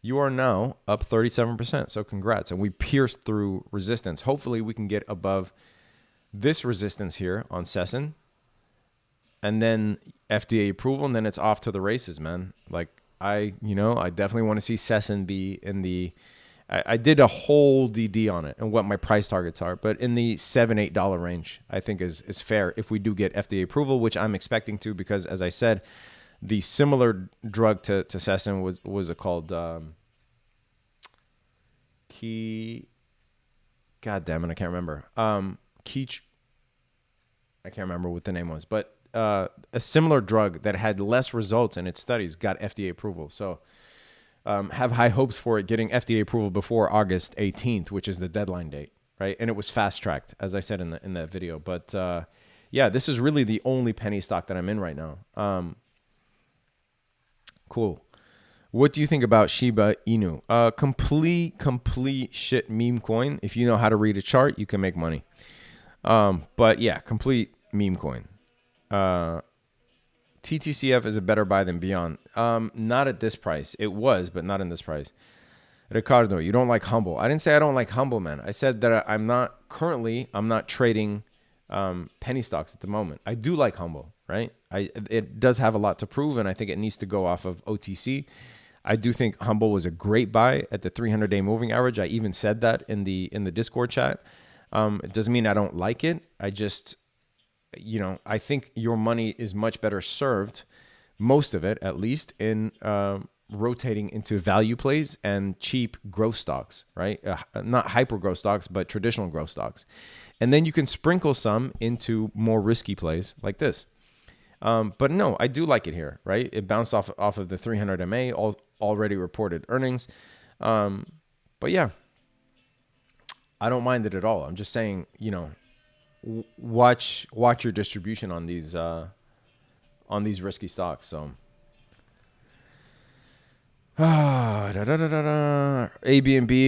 you are now up 37%. So congrats. And we pierced through resistance. Hopefully we can get above this resistance here on Sessin, and then FDA approval, and then it's off to the races, man. Like I definitely want to see Sessin be in the, I did a whole DD on it and what my price targets are, but in the $7-8 range, I think is fair if we do get FDA approval, which I'm expecting to, because as I said, the similar drug to Sessin was it called God damn it, I can't remember. I can't remember what the name was, but a similar drug that had less results in its studies got FDA approval. So have high hopes for it getting FDA approval before August 18th, which is the deadline date, right? And it was fast-tracked, as I said in that video. But yeah, this is really the only penny stock that I'm in right now. Cool. What do you think about Shiba Inu? Complete shit meme coin. If you know how to read a chart, you can make money. But yeah, complete meme coin. TTCF is a better buy than Beyond. Not at this price. It was, but not in this price. Ricardo, you don't like Humble. I didn't say I don't like Humble, man. I said that I'm not trading penny stocks at the moment. I do like Humble, right? It does have a lot to prove, and I think it needs to go off of OTC. I do think Humble was a great buy at the 300-day moving average. I even said that in the Discord chat. It doesn't mean I don't like it. I just, I think your money is much better served, most of it at least, in rotating into value plays and cheap growth stocks, right? Not hyper growth stocks, but traditional growth stocks. And then you can sprinkle some into more risky plays like this. But no, I do like it here, right? It bounced off of the 300 MA, already reported earnings. But yeah, I don't mind it at all. I'm just saying, watch your distribution on these risky stocks. So, ABNB,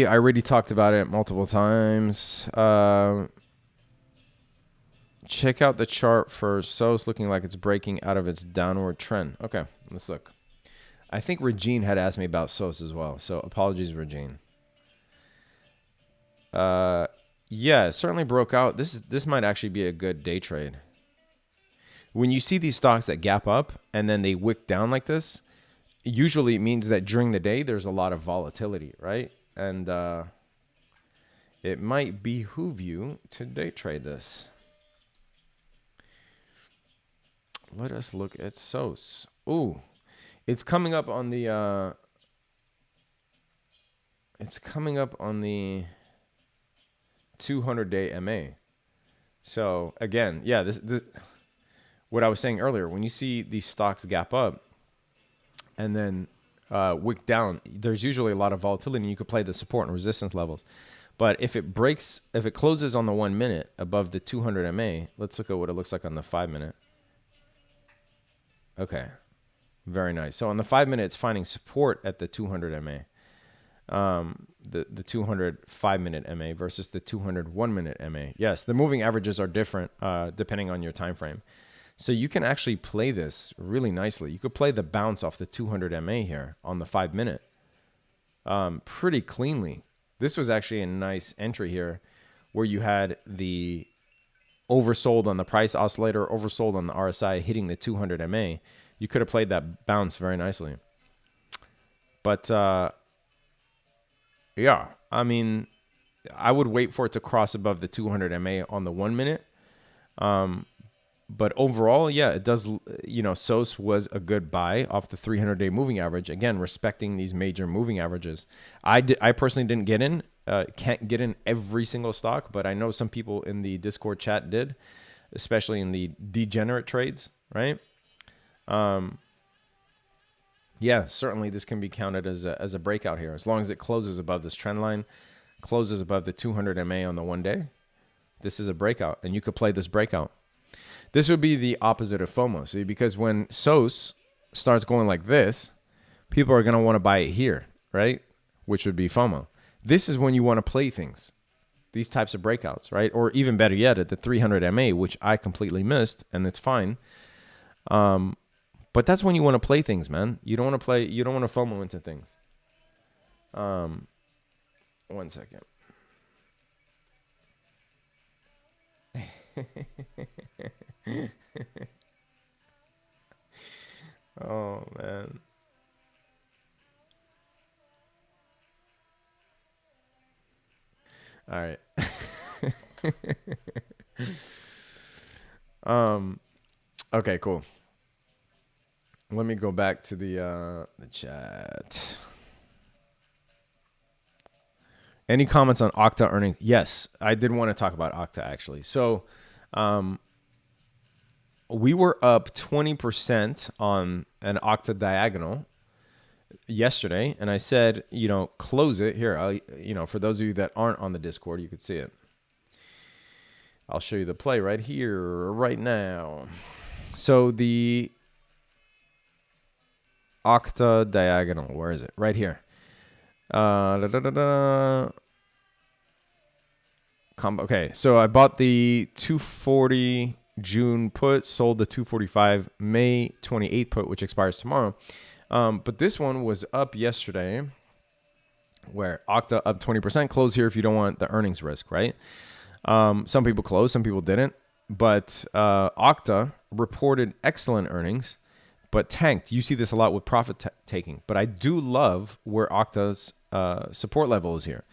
I already talked about it multiple times. Check out the chart for SOS, looking like it's breaking out of its downward trend. Okay, let's look. I think Regine had asked me about SOS as well, so apologies, Regine. Yeah, it certainly broke out. This might actually be a good day trade. When you see these stocks that gap up and then they wick down like this, usually it means that during the day there's a lot of volatility, right? And it might behoove you to day trade this. Let us look at SOS. Ooh, it's coming up on the 200-day MA. So again, yeah, this what I was saying earlier, when you see these stocks gap up and then wick down, there's usually a lot of volatility and you could play the support and resistance levels. But if it closes on the 1 minute above the 200 MA, let's look at what it looks like on the 5 minute. Okay, very nice. So on the 5 minute, it's finding support at the 200 MA, the 200 5-minute MA versus the 200 1-minute MA. Yes, the moving averages are different depending on your time frame. So you can actually play this really nicely. You could play the bounce off the 200 MA here on the 5 minute pretty cleanly. This was actually a nice entry here where you had the oversold on the price oscillator, oversold on the RSI, hitting the 200 MA. You could have played that bounce very nicely. But yeah, I mean, I would wait for it to cross above the 200 MA on the 1 minute. But overall, yeah, it does, SOS was a good buy off the 300-day moving average. Again, respecting these major moving averages. I personally didn't get in. Can't get in every single stock, but I know some people in the Discord chat did, especially in the degenerate trades, right? Yeah, certainly this can be counted as a breakout here. As long as it closes above this trend line, closes above the 200 MA on the 1 day, this is a breakout, and you could play this breakout. This would be the opposite of FOMO, see, because when SOS starts going like this, people are going to want to buy it here, right? Which would be FOMO. This is when you want to play things, these types of breakouts, right? Or even better yet, at the 300 MA, which I completely missed, and it's fine. But that's when you want to play things, man. You don't want to FOMO into things. 1 second. Oh, man. All right. Okay, cool. Let me go back to the chat. Any comments on Okta earnings? Yes, I did want to talk about Okta actually. So, we were up 20% on an Okta diagonal yesterday, and I said, close it here. For those of you that aren't on the Discord, you could see it. I'll show you the play right here, right now. So the Okta diagonal, where is it? Right here. Okay, so I bought the 240 June put, sold the 245 May 28 put, which expires tomorrow. But this one was up yesterday, where Okta up 20%. Close here if you don't want the earnings risk, right? Some people closed, some people didn't. But Okta reported excellent earnings, but tanked. You see this a lot with profit taking. But I do love where Octa's support level is here.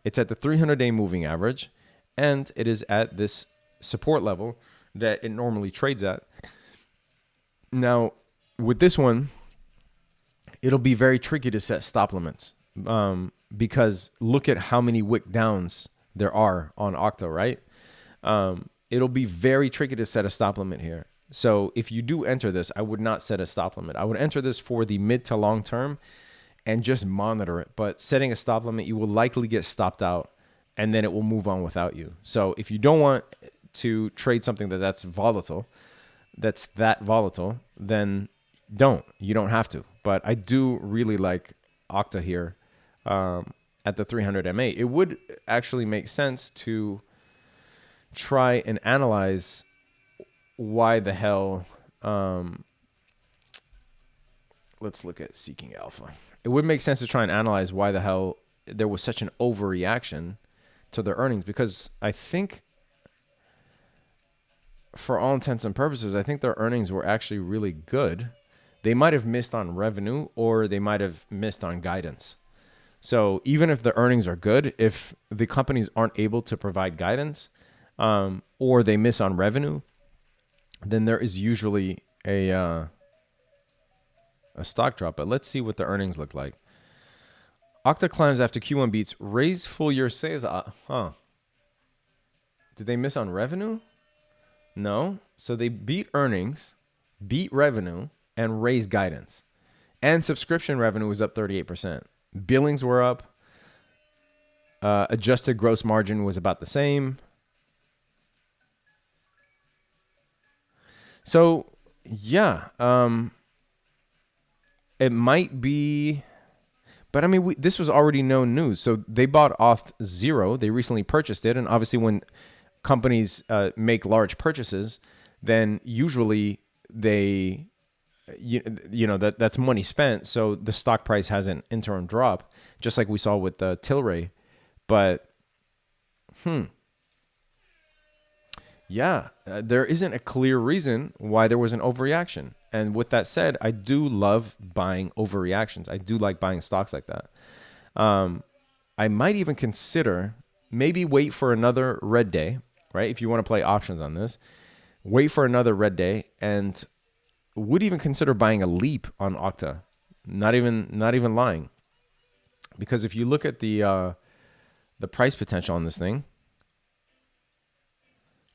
It's at the 300-day moving average, and it is at this support level that it normally trades at. Now, with this one, it'll be very tricky to set stop limits because look at how many wick downs there are on Octa, right? It'll be very tricky to set a stop limit here. So if you do enter this, I would not set a stop limit. I would enter this for the mid to long term and just monitor it. But setting a stop limit, you will likely get stopped out and then it will move on without you. So if you don't want to trade something that's volatile, then don't. You don't have to. But I do really like Octa here at the 300 MA. It would actually make sense to try and analyze why the hell. Let's look at Seeking Alpha. It would make sense to try and analyze why the hell there was such an overreaction to their earnings, because I think, for all intents and purposes, I think their earnings were actually really good. They might have missed on revenue or they might have missed on guidance. So even if the earnings are good, if the companies aren't able to provide guidance or they miss on revenue, then there is usually a stock drop. But let's see what the earnings look like. Octa climbs after Q1 beats, raised full year sales. Did they miss on revenue? No. So they beat earnings, beat revenue, and raised guidance. And subscription revenue was up 38%. Billings were up. Adjusted gross margin was about the same. So, yeah. It might be... But I mean, this was already known news. So they bought Auth0. They recently purchased it. And obviously when companies make large purchases, then usually they, that's money spent. So the stock price has an interim drop, just like we saw with Tilray. But, yeah, there isn't a clear reason why there was an overreaction. And with that said, I do love buying overreactions. I do like buying stocks like that. I might even consider maybe wait for another red day, right? If you want to play options on this, wait for another red day, and would even consider buying a leap on Octa. Not even lying, because if you look at the price potential on this thing,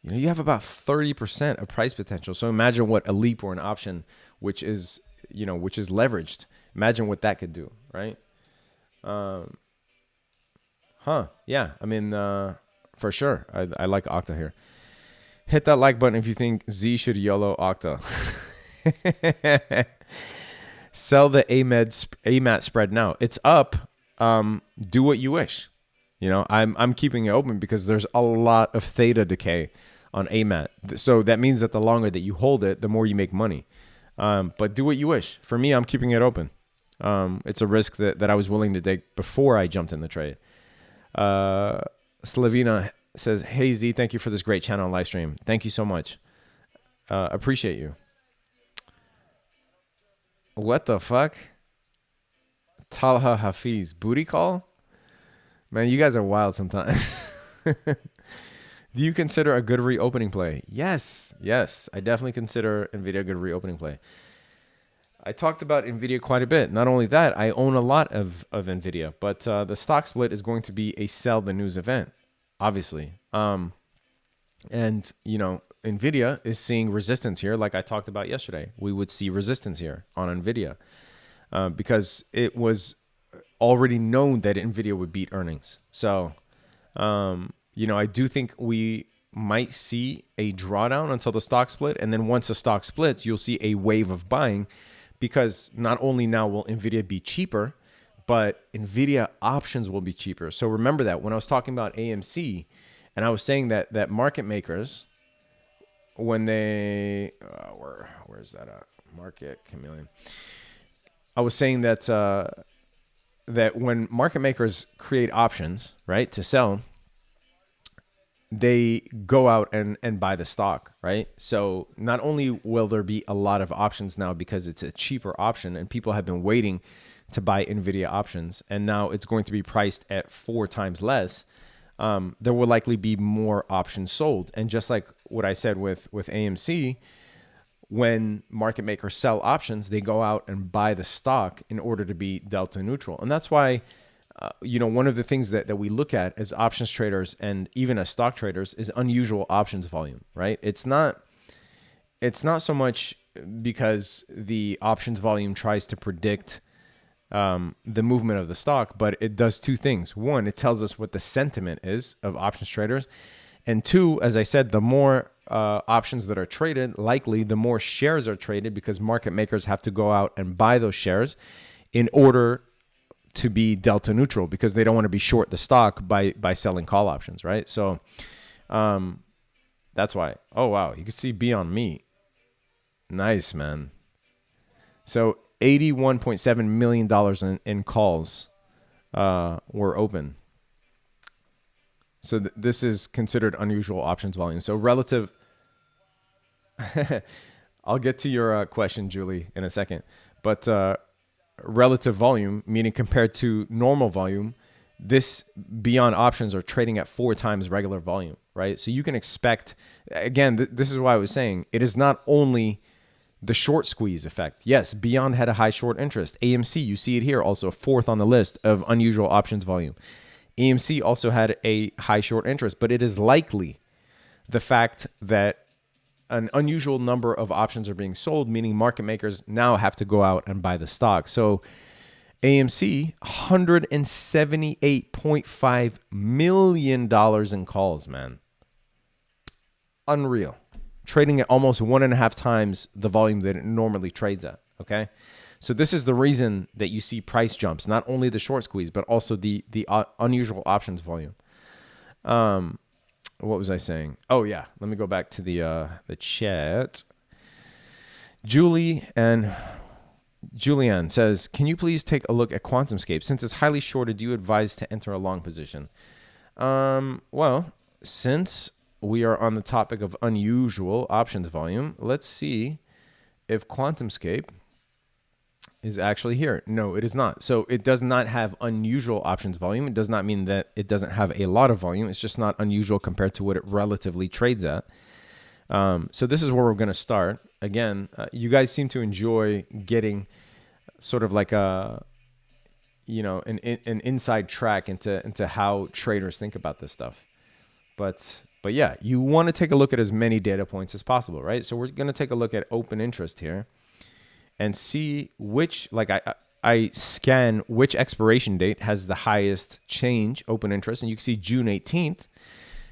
you have about 30% of price potential. So imagine what a leap or an option, which is leveraged. Imagine what that could do, right? Yeah. I mean, for sure. I like Octa here. Hit that like button if you think Z should YOLO Octa. Sell the AMAT spread now. It's up. Do what you wish. I'm keeping it open because there's a lot of theta decay on AMAT. So that means that the longer that you hold it, the more you make money. But do what you wish. For me, I'm keeping it open. It's a risk that I was willing to take before I jumped in the trade. Slavina says, "Hey Z, thank you for this great channel and live stream. Thank you so much. Appreciate you." What the fuck? Talha Hafiz, booty call? Man, you guys are wild sometimes. Do you consider a good reopening play? Yes. I definitely consider Nvidia a good reopening play. I talked about Nvidia quite a bit. Not only that, I own a lot of Nvidia, but the stock split is going to be a sell the news event, obviously. And, Nvidia is seeing resistance here, like I talked about yesterday. We would see resistance here on Nvidia because it was already known that Nvidia would beat earnings. So, I do think we might see a drawdown until the stock split. And then once the stock splits, you'll see a wave of buying, because not only now will Nvidia be cheaper, but Nvidia options will be cheaper. So remember that when I was talking about AMC and I was saying that market makers, when they, where's that at? Market Chameleon. I was saying that, that when market makers create options, right, to sell, they go out and buy the stock, right? So not only will there be a lot of options now because it's a cheaper option and people have been waiting to buy Nvidia options, and now it's going to be priced at 4 times less, there will likely be more options sold. And just like what I said with AMC, when market makers sell options, they go out and buy the stock in order to be delta neutral. And that's why, one of the things that we look at as options traders and even as stock traders is unusual options volume, right? It's not so much because the options volume tries to predict the movement of the stock, but it does two things. One, it tells us what the sentiment is of options traders. And two, as I said, the more options that are traded, likely the more shares are traded because market makers have to go out and buy those shares in order to be delta neutral because they don't want to be short the stock by selling call options, right? So that's why. Oh, wow. You can see Beyond Meat. Nice, man. So $81.7 million in calls were open. So this is considered unusual options volume. So relative, I'll get to your question, Julie, in a second. But relative volume, meaning compared to normal volume, this beyond options are trading at 4 times regular volume, right? So you can expect, again, this is why I was saying, it is not only the short squeeze effect. Yes, Beyond had a high short interest. AMC, you see it here, also 4th on the list of unusual options volume. AMC also had a high short interest, but it is likely the fact that an unusual number of options are being sold, meaning market makers now have to go out and buy the stock. So AMC, $178.5 million in calls, man. Unreal. Trading at almost 1.5 times the volume that it normally trades at, okay? So this is the reason that you see price jumps, not only the short squeeze, but also the unusual options volume. What was I saying? Oh yeah, let me go back to the chat. Julianne says, "Can you please take a look at QuantumScape? Since it's highly shorted, do you advise to enter a long position?" Well, since we are on the topic of unusual options volume, let's see if QuantumScape is actually here. No, it is not. So it does not have unusual options volume. It does not mean that it doesn't have a lot of volume. It's just not unusual compared to what it relatively trades at. So this is where we're going to start. Again, you guys seem to enjoy getting sort of like an inside track into how traders think about this stuff. But yeah, you want to take a look at as many data points as possible, right? So we're going to take a look at open interest here and see which, like I scan which expiration date has the highest change open interest. And you can see June 18th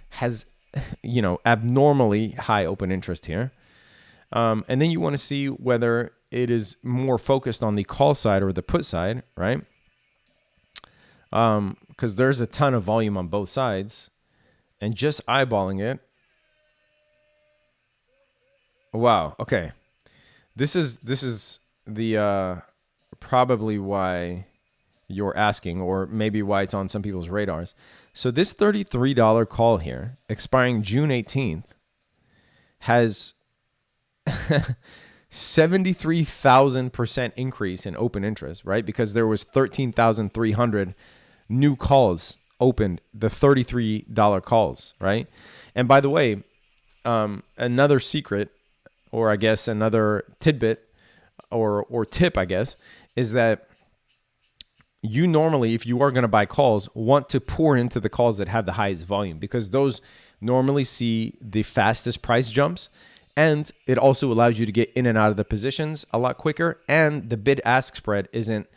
has, abnormally high open interest here. And then you want to see whether it is more focused on the call side or the put side, right? Because there's a ton of volume on both sides. And just eyeballing it. Wow. Okay. This is the probably why you're asking, or maybe why it's on some people's radars. So this $33 call here, expiring June 18th, has 73,000% increase in open interest, right? Because there was 13,300 new calls opened, the $33 calls, right? And by the way, another secret, or I guess another tidbit or tip, I guess, is that you normally, if you are going to buy calls, want to pour into the calls that have the highest volume, because those normally see the fastest price jumps, and it also allows you to get in and out of the positions a lot quicker, and the bid-ask spread isn't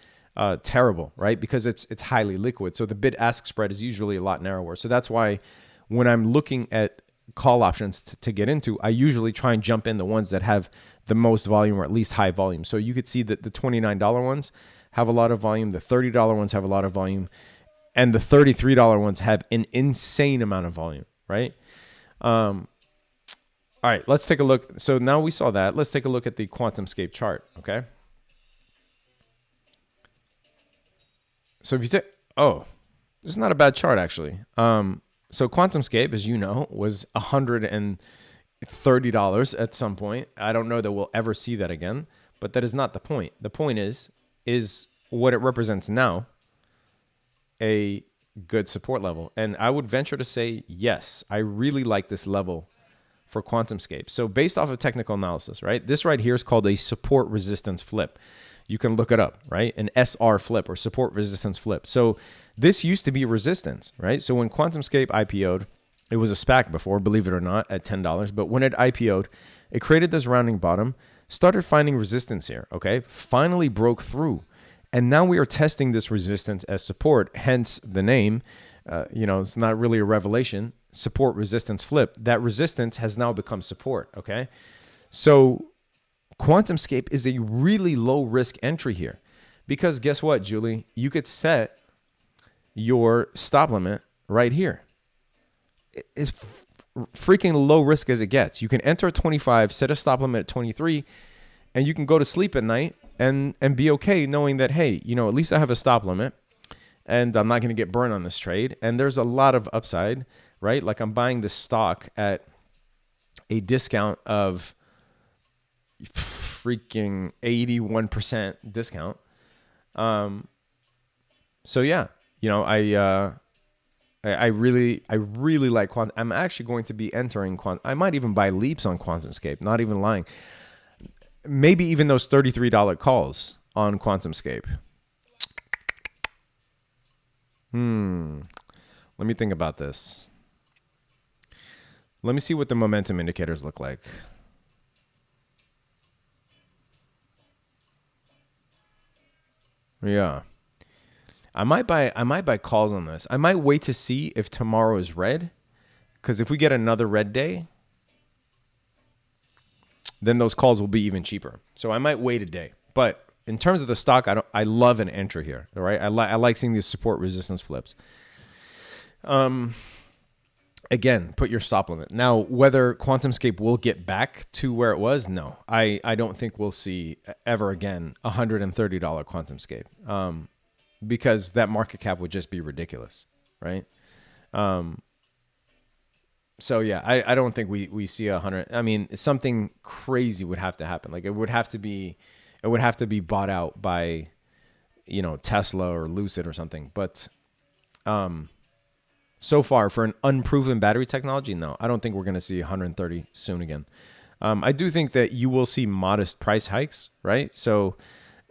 terrible, right? Because it's highly liquid. So the bid-ask spread is usually a lot narrower. So that's why when I'm looking at call options to get into, I usually try and jump in the ones that have the most volume, or at least high volume. So you could see that the $29 ones have a lot of volume, the $30 ones have a lot of volume, and the $33 ones have an insane amount of volume, right? All right, let's take a look. So now we saw that. Let's take a look at the QuantumScape chart, okay? So if you take, this is not a bad chart actually. So QuantumScape, as you know, was $130 at some point. I don't know that we'll ever see that again, but that is not the point. The point is what it represents now a good support level? And I would venture to say, yes, I really like this level for QuantumScape. So based off of technical analysis, right? This right here is called a support resistance flip. You can look it up, right? An SR flip or support resistance flip. So this used to be resistance, right? So when QuantumScape IPO'd, it was a SPAC before, believe it or not, at $10. But when it IPO'd, it created this rounding bottom, started finding resistance here, okay? Finally broke through. And now we are testing this resistance as support, hence the name. It's not really a revelation. Support resistance flip. That resistance has now become support, okay? So QuantumScape is a really low risk entry here because guess what, Julie? You could set your stop limit right here. It's freaking low risk as it gets. You can enter at 25, set a stop limit at 23, and you can go to sleep at night and be okay knowing that, hey, at least I have a stop limit and I'm not going to get burned on this trade. And there's a lot of upside, right? Like I'm buying this stock at a discount of freaking 81% discount. So yeah, I really like Quantum. I'm actually going to be entering Quantum. I might even buy leaps on QuantumScape, not even lying. Maybe even those $33 calls on QuantumScape. Let me think about this. Let me see what the momentum indicators look like. Yeah. I might buy calls on this. I might wait to see if tomorrow is red, because if we get another red day, then those calls will be even cheaper. So I might wait a day. But in terms of the stock, I love an entry here. All right, I like seeing these support resistance flips. Again, put your stop limit. Now, whether QuantumScape will get back to where it was, no. I don't think we'll see ever again $130 QuantumScape. Because that market cap would just be ridiculous, right? So yeah, I don't think we see 100. I mean, something crazy would have to happen. Like it would have to be bought out by, Tesla or Lucid or something. But so far for an unproven battery technology, no, I don't think we're going to see 130 soon again. I do think that you will see modest price hikes, right? So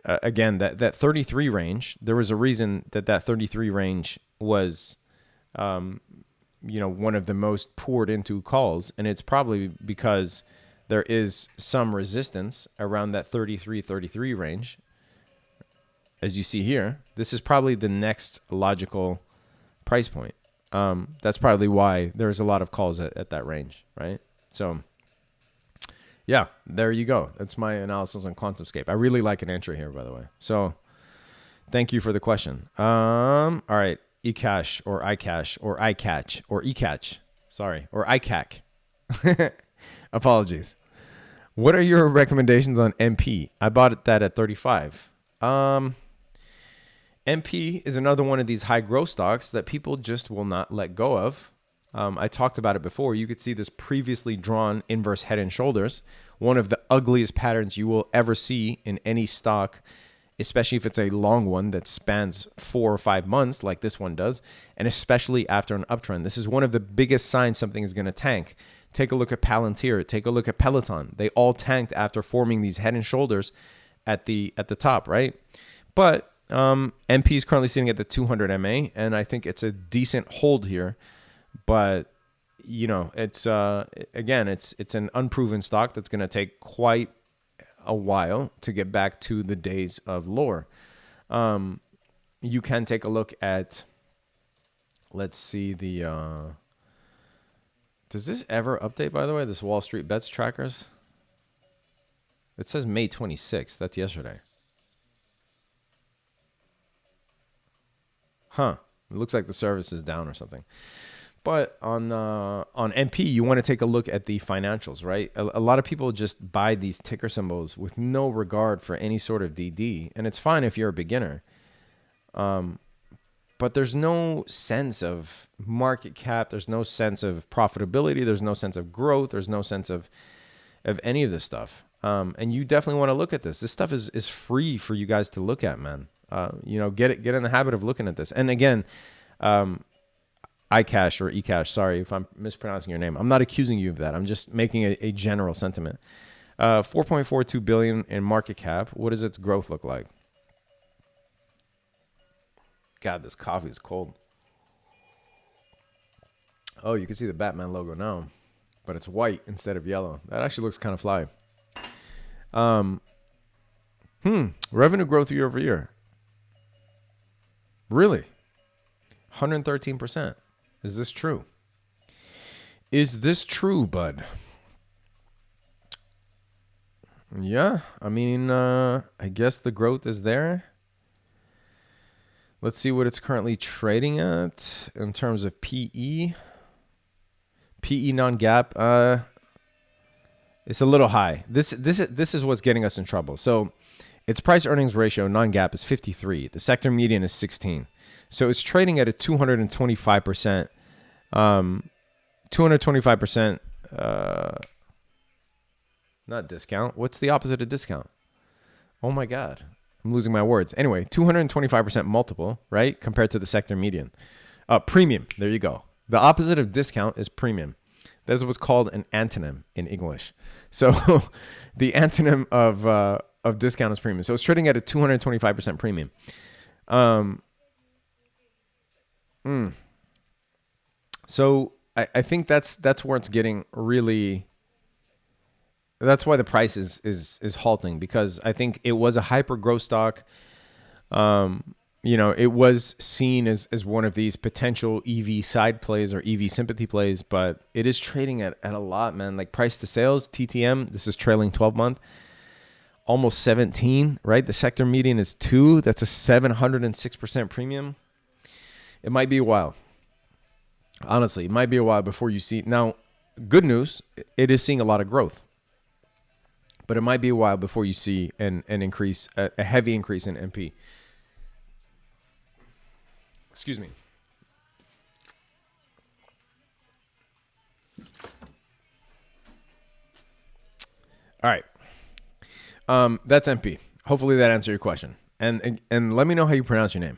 again, that 33 range, there was a reason that 33 range was, one of the most poured into calls. And it's probably because there is some resistance around that 33 range. As you see here, this is probably the next logical price point. That's probably why there's a lot of calls at that range, right? So yeah, there you go. That's my analysis on QuantumScape. I really like an entry here, by the way. So thank you for the question. All right. eCash or iCash or iCatch or eCatch. Sorry. Or iCac. Apologies. What are your recommendations on MP? I bought that at 35. MP is another one of these high growth stocks that people just will not let go of. I talked about it before. You could see this previously drawn inverse head and shoulders, one of the ugliest patterns you will ever see in any stock, especially if it's a long one that spans 4 or 5 months like this one does, and especially after an uptrend. This is one of the biggest signs something is going to tank. Take a look at Palantir. Take a look at Peloton. They all tanked after forming these head and shoulders at the top, right? But MP is currently sitting at the 200 MA, and I think it's a decent hold here. But it's again, it's an unproven stock that's going to take quite a while to get back to the days of lore. You can take a look at, let's see the. Does this ever update, by the way? This Wall Street Bets trackers. It says May 26th. That's yesterday. Huh. It looks like the service is down or something. But on MP, you want to take a look at the financials, right? A lot of people just buy these ticker symbols with no regard for any sort of DD. And it's fine if you're a beginner. but there's no sense of market cap. There's no sense of profitability. There's no sense of growth. There's no sense of any of this stuff. And you definitely want to look at this. This stuff is free for you guys to look at, man. Get in the habit of looking at this. And again, iCash or eCash, sorry if I'm mispronouncing your name. I'm not accusing you of that. I'm just making a general sentiment. 4.42 billion in market cap. What does its growth look like? God, this coffee is cold. Oh, you can see the Batman logo now, but it's white instead of yellow. That actually looks kind of fly. Revenue growth year over year. Really? 113%. Is this true? Is this true, bud? Yeah, I mean, I guess the growth is there. Let's see what it's currently trading at in terms of PE. PE non-GAAP. It's a little high. This is what's getting us in trouble. So its price earnings ratio non-GAAP is 53. The sector median is 16. So it's trading at a 225%. 225%. Not discount. What's the opposite of discount? Oh my God. I'm losing my words. Anyway, 225% multiple, right? Compared to the sector median. Premium. There you go. The opposite of discount is premium. That's what's called an antonym in English. So the antonym of discount is premium. So it's trading at a 225% premium. So I think that's where it's getting really. That's why the price is halting, because I think it was a hyper growth stock. It was seen as one of these potential EV side plays or EV sympathy plays, but it is trading at a lot, man. Like price to sales, TTM, this is trailing 12 month, almost 17, right? The sector median is 2. That's a 706% premium. It might be a while. Honestly, it might be a while before you see. Now, good news, it is seeing a lot of growth. But it might be a while before you see an increase, a heavy increase in MP. Excuse me. All right. That's MP. Hopefully that answered your question. And let me know how you pronounce your name.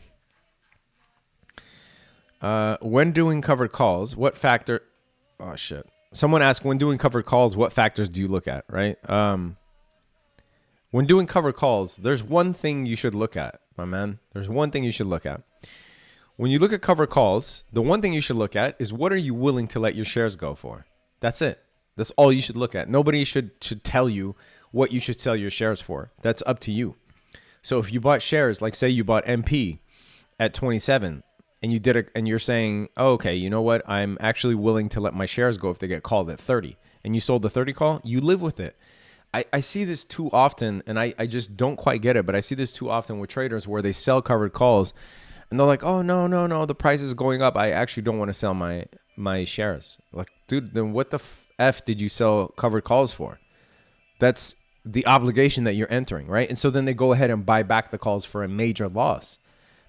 When doing covered calls, what factor? Oh shit. Someone asked, when doing covered calls, what factors do you look at, right? When doing covered calls, there's one thing you should look at, my man. There's one thing you should look at. When you look at covered calls, the one thing you should look at is what are you willing to let your shares go for? That's it. That's all you should look at. Nobody should tell you what you should sell your shares for. That's up to you. So if you bought shares, like say you bought MP at 27, and you did it, and you're saying, oh, okay, you know what? I'm actually willing to let my shares go if they get called at 30. And you sold the 30 call, you live with it. I see this too often, and I just don't quite get it, but I see this too often with traders where they sell covered calls, and they're like, oh, no, the price is going up. I actually don't want to sell my shares. Like, dude, then what the F did you sell covered calls for? That's the obligation that you're entering, right? And so then they go ahead and buy back the calls for a major loss,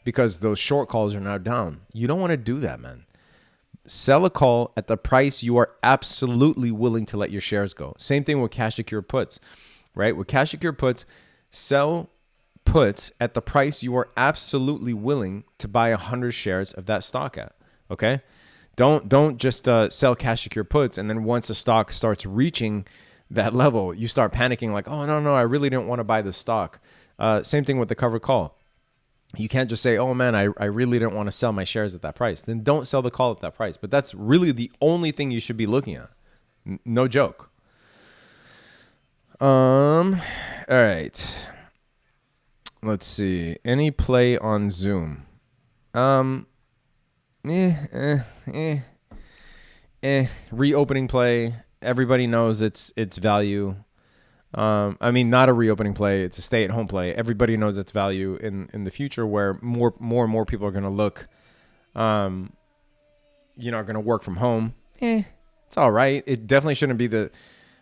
because those short calls are now down. You don't want to do that, man. Sell a call at the price you are absolutely willing to let your shares go. Same thing with cash secure puts, right? With cash secure puts, sell puts at the price you are absolutely willing to buy 100 shares of that stock at, okay? Don't just sell cash secure puts, and then once the stock starts reaching that level, you start panicking like, oh, no, I really didn't want to buy this stock. Same thing with the covered call. You can't just say, oh, man, I really didn't want to sell my shares at that price. Then don't sell the call at that price. But that's really the only thing you should be looking at. No joke. All right. Let's see. Any play on Zoom? Reopening play. Everybody knows its value. I mean, not a reopening play. It's a stay-at-home play. Everybody knows its value in the future, where more and more people are going to look, are going to work from home. It's all right. It definitely shouldn't be the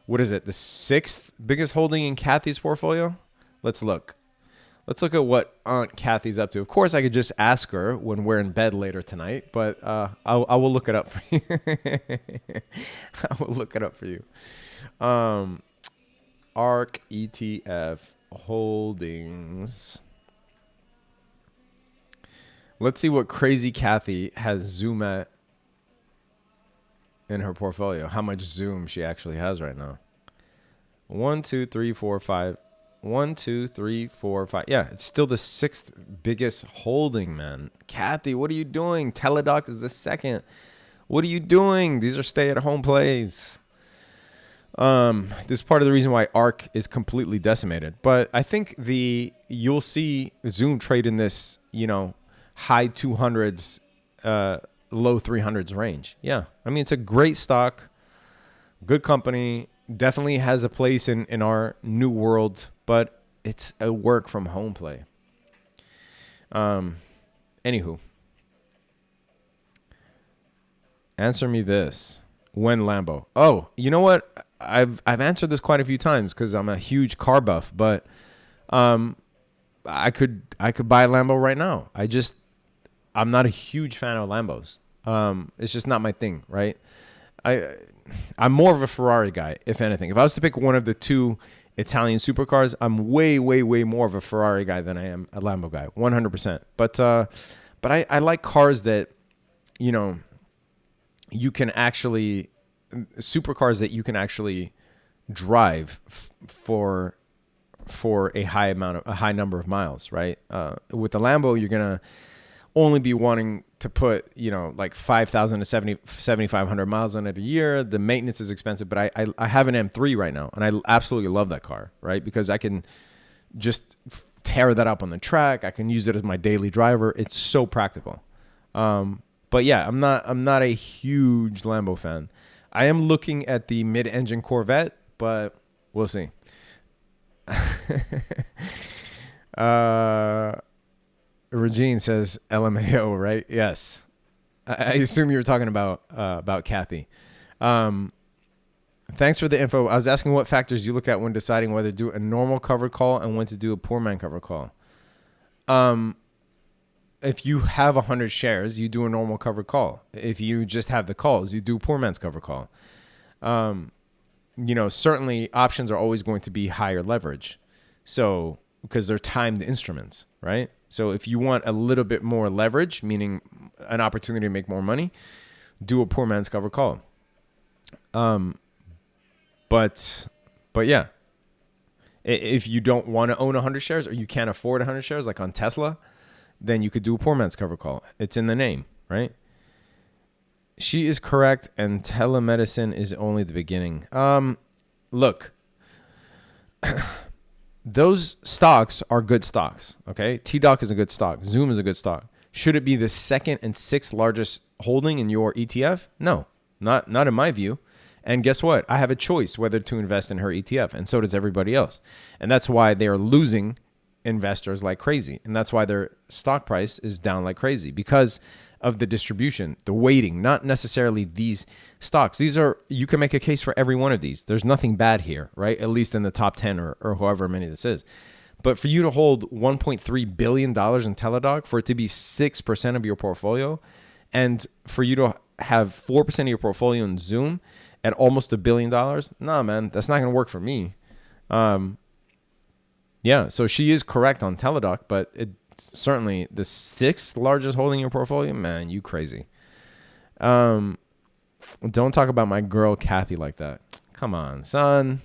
6th biggest holding in Kathy's portfolio. Let's look. Let's look at what Aunt Kathy's up to. Of course, I could just ask her when we're in bed later tonight, but I will look it up for you. I will look it up for you. ARK ETF holdings. Let's see what Crazy Kathy has Zoom at in her portfolio. How much Zoom she actually has right now. 1, 2, 3, 4, 5. 1, 2, 3, 4, 5. Yeah, it's still the 6th biggest holding, man. Kathy, what are you doing? Teladoc is the 2nd. What are you doing? These are stay-at-home plays. This is part of the reason why ARK is completely decimated. But I think you'll see Zoom trade in this, high 200s, low 300s range. Yeah, I mean, it's a great stock, good company, definitely has a place in our new world, but it's a work from home play. Anywho, answer me this. When Lambo? Oh, you know what? I've answered this quite a few times because I'm a huge car buff, but I could buy a Lambo right now. I'm not a huge fan of Lambos. It's just not my thing, right? I'm more of a Ferrari guy, if anything. If I was to pick one of the two Italian supercars, I'm way, way, way more of a Ferrari guy than I am a Lambo guy, 100%. But I like cars that, you can actually, supercars that you can actually drive for a high number of miles, right? With the Lambo, you're gonna only be wanting to put, like 5,000 to 7,500 miles on it a year. The maintenance is expensive, but I have an M3 right now, and I absolutely love that car, right? Because I can just tear that up on the track. I can use it as my daily driver. It's so practical. But yeah, I'm not a huge Lambo fan. I am looking at the mid-engine Corvette, but we'll see. Regine says LMAO, right? Yes. I assume you were talking about Kathy. Thanks for the info. I was asking what factors you look at when deciding whether to do a normal covered call and when to do a poor man covered call. If you have 100 shares, you do a normal covered call. If you just have the calls, you do a poor man's covered call. Certainly options are always going to be higher leverage. So, because they're timed instruments, right? So if you want a little bit more leverage, meaning an opportunity to make more money, do a poor man's covered call. But yeah, if you don't want to own 100 shares or you can't afford 100 shares, like on Tesla, then you could do a poor man's covered call. It's in the name, right? She is correct, and telemedicine is only the beginning. Look, those stocks are good stocks, okay? TDOC is a good stock. Zoom is a good stock. Should it be the 2nd and 6th largest holding in your ETF? No, not in my view. And guess what? I have a choice whether to invest in her ETF, and so does everybody else. And that's why they are losing investors like crazy. And that's why their stock price is down like crazy, because of the distribution, the weighting, not necessarily these stocks. You can make a case for every one of these. There's nothing bad here, right? At least in the top 10 or however many this is. But for you to hold $1.3 billion in Teladoc, for it to be 6% of your portfolio, and for you to have 4% of your portfolio in Zoom at almost $1 billion, nah, man, that's not going to work for me. Yeah, so she is correct on Teladoc, but it's certainly the 6th largest holding in your portfolio. Man, you crazy. Don't talk about my girl Kathy like that. Come on, son.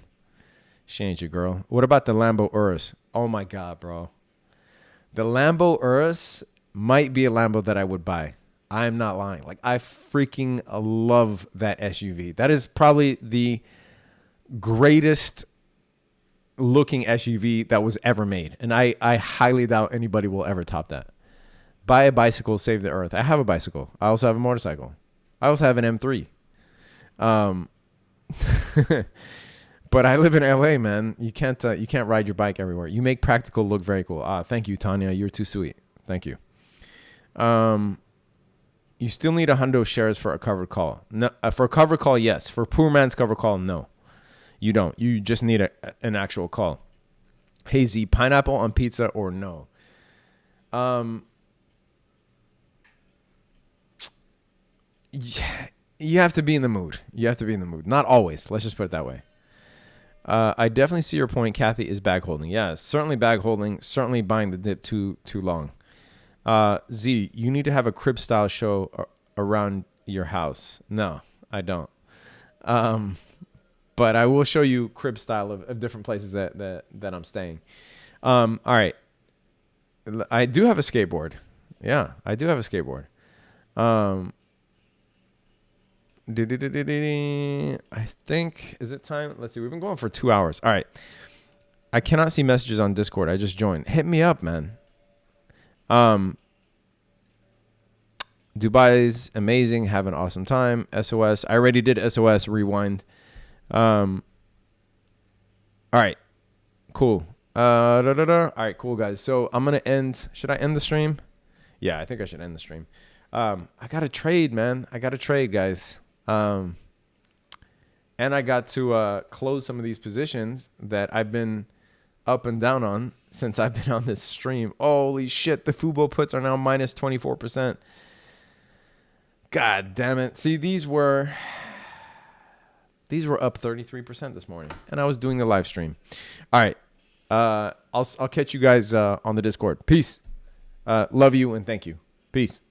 She ain't your girl. What about the Lambo Urus? Oh my God, bro. The Lambo Urus might be a Lambo that I would buy. I'm not lying. Like, I freaking love that SUV. That is probably the greatest looking SUV that was ever made. And I highly doubt anybody will ever top that. Buy a bicycle, save the earth. I have a bicycle. I also have a motorcycle. I also have an M3. But I live in LA, man. You can't ride your bike everywhere. You make practical look very cool. Thank you, Tanya. You're too sweet. Thank you. You still need a hundo shares for a covered call. No, for a covered call, yes. For poor man's covered call, no. You don't. You just need an actual call. Hazy, pineapple on pizza or no? Yeah, you have to be in the mood. You have to be in the mood. Not always. Let's just put it that way. I definitely see your point. Kathy is bag holding. Yeah, certainly bag holding. Certainly buying the dip too long. Z, you need to have a crib style show around your house. No, I don't. But I will show you crib style of different places that I'm staying. All right. I do have a skateboard. Yeah, I do have a skateboard. I think, is it time? Let's see. We've been going for 2 hours. All right. I cannot see messages on Discord. I just joined. Hit me up, man. Dubai's amazing. Have an awesome time. SOS. I already did SOS. Rewind. All right. Cool. All right, cool, guys. So I'm going to end. Should I end the stream? Yeah, I think I should end the stream. I got to trade, man. I got to trade, guys. And I got to close some of these positions that I've been up and down on since I've been on this stream. Holy shit, the Fubo puts are now minus 24%. God damn it. See, these were up 33% this morning, and I was doing the live stream. All right. I'll catch you guys on the Discord. Peace. Love you and thank you. Peace.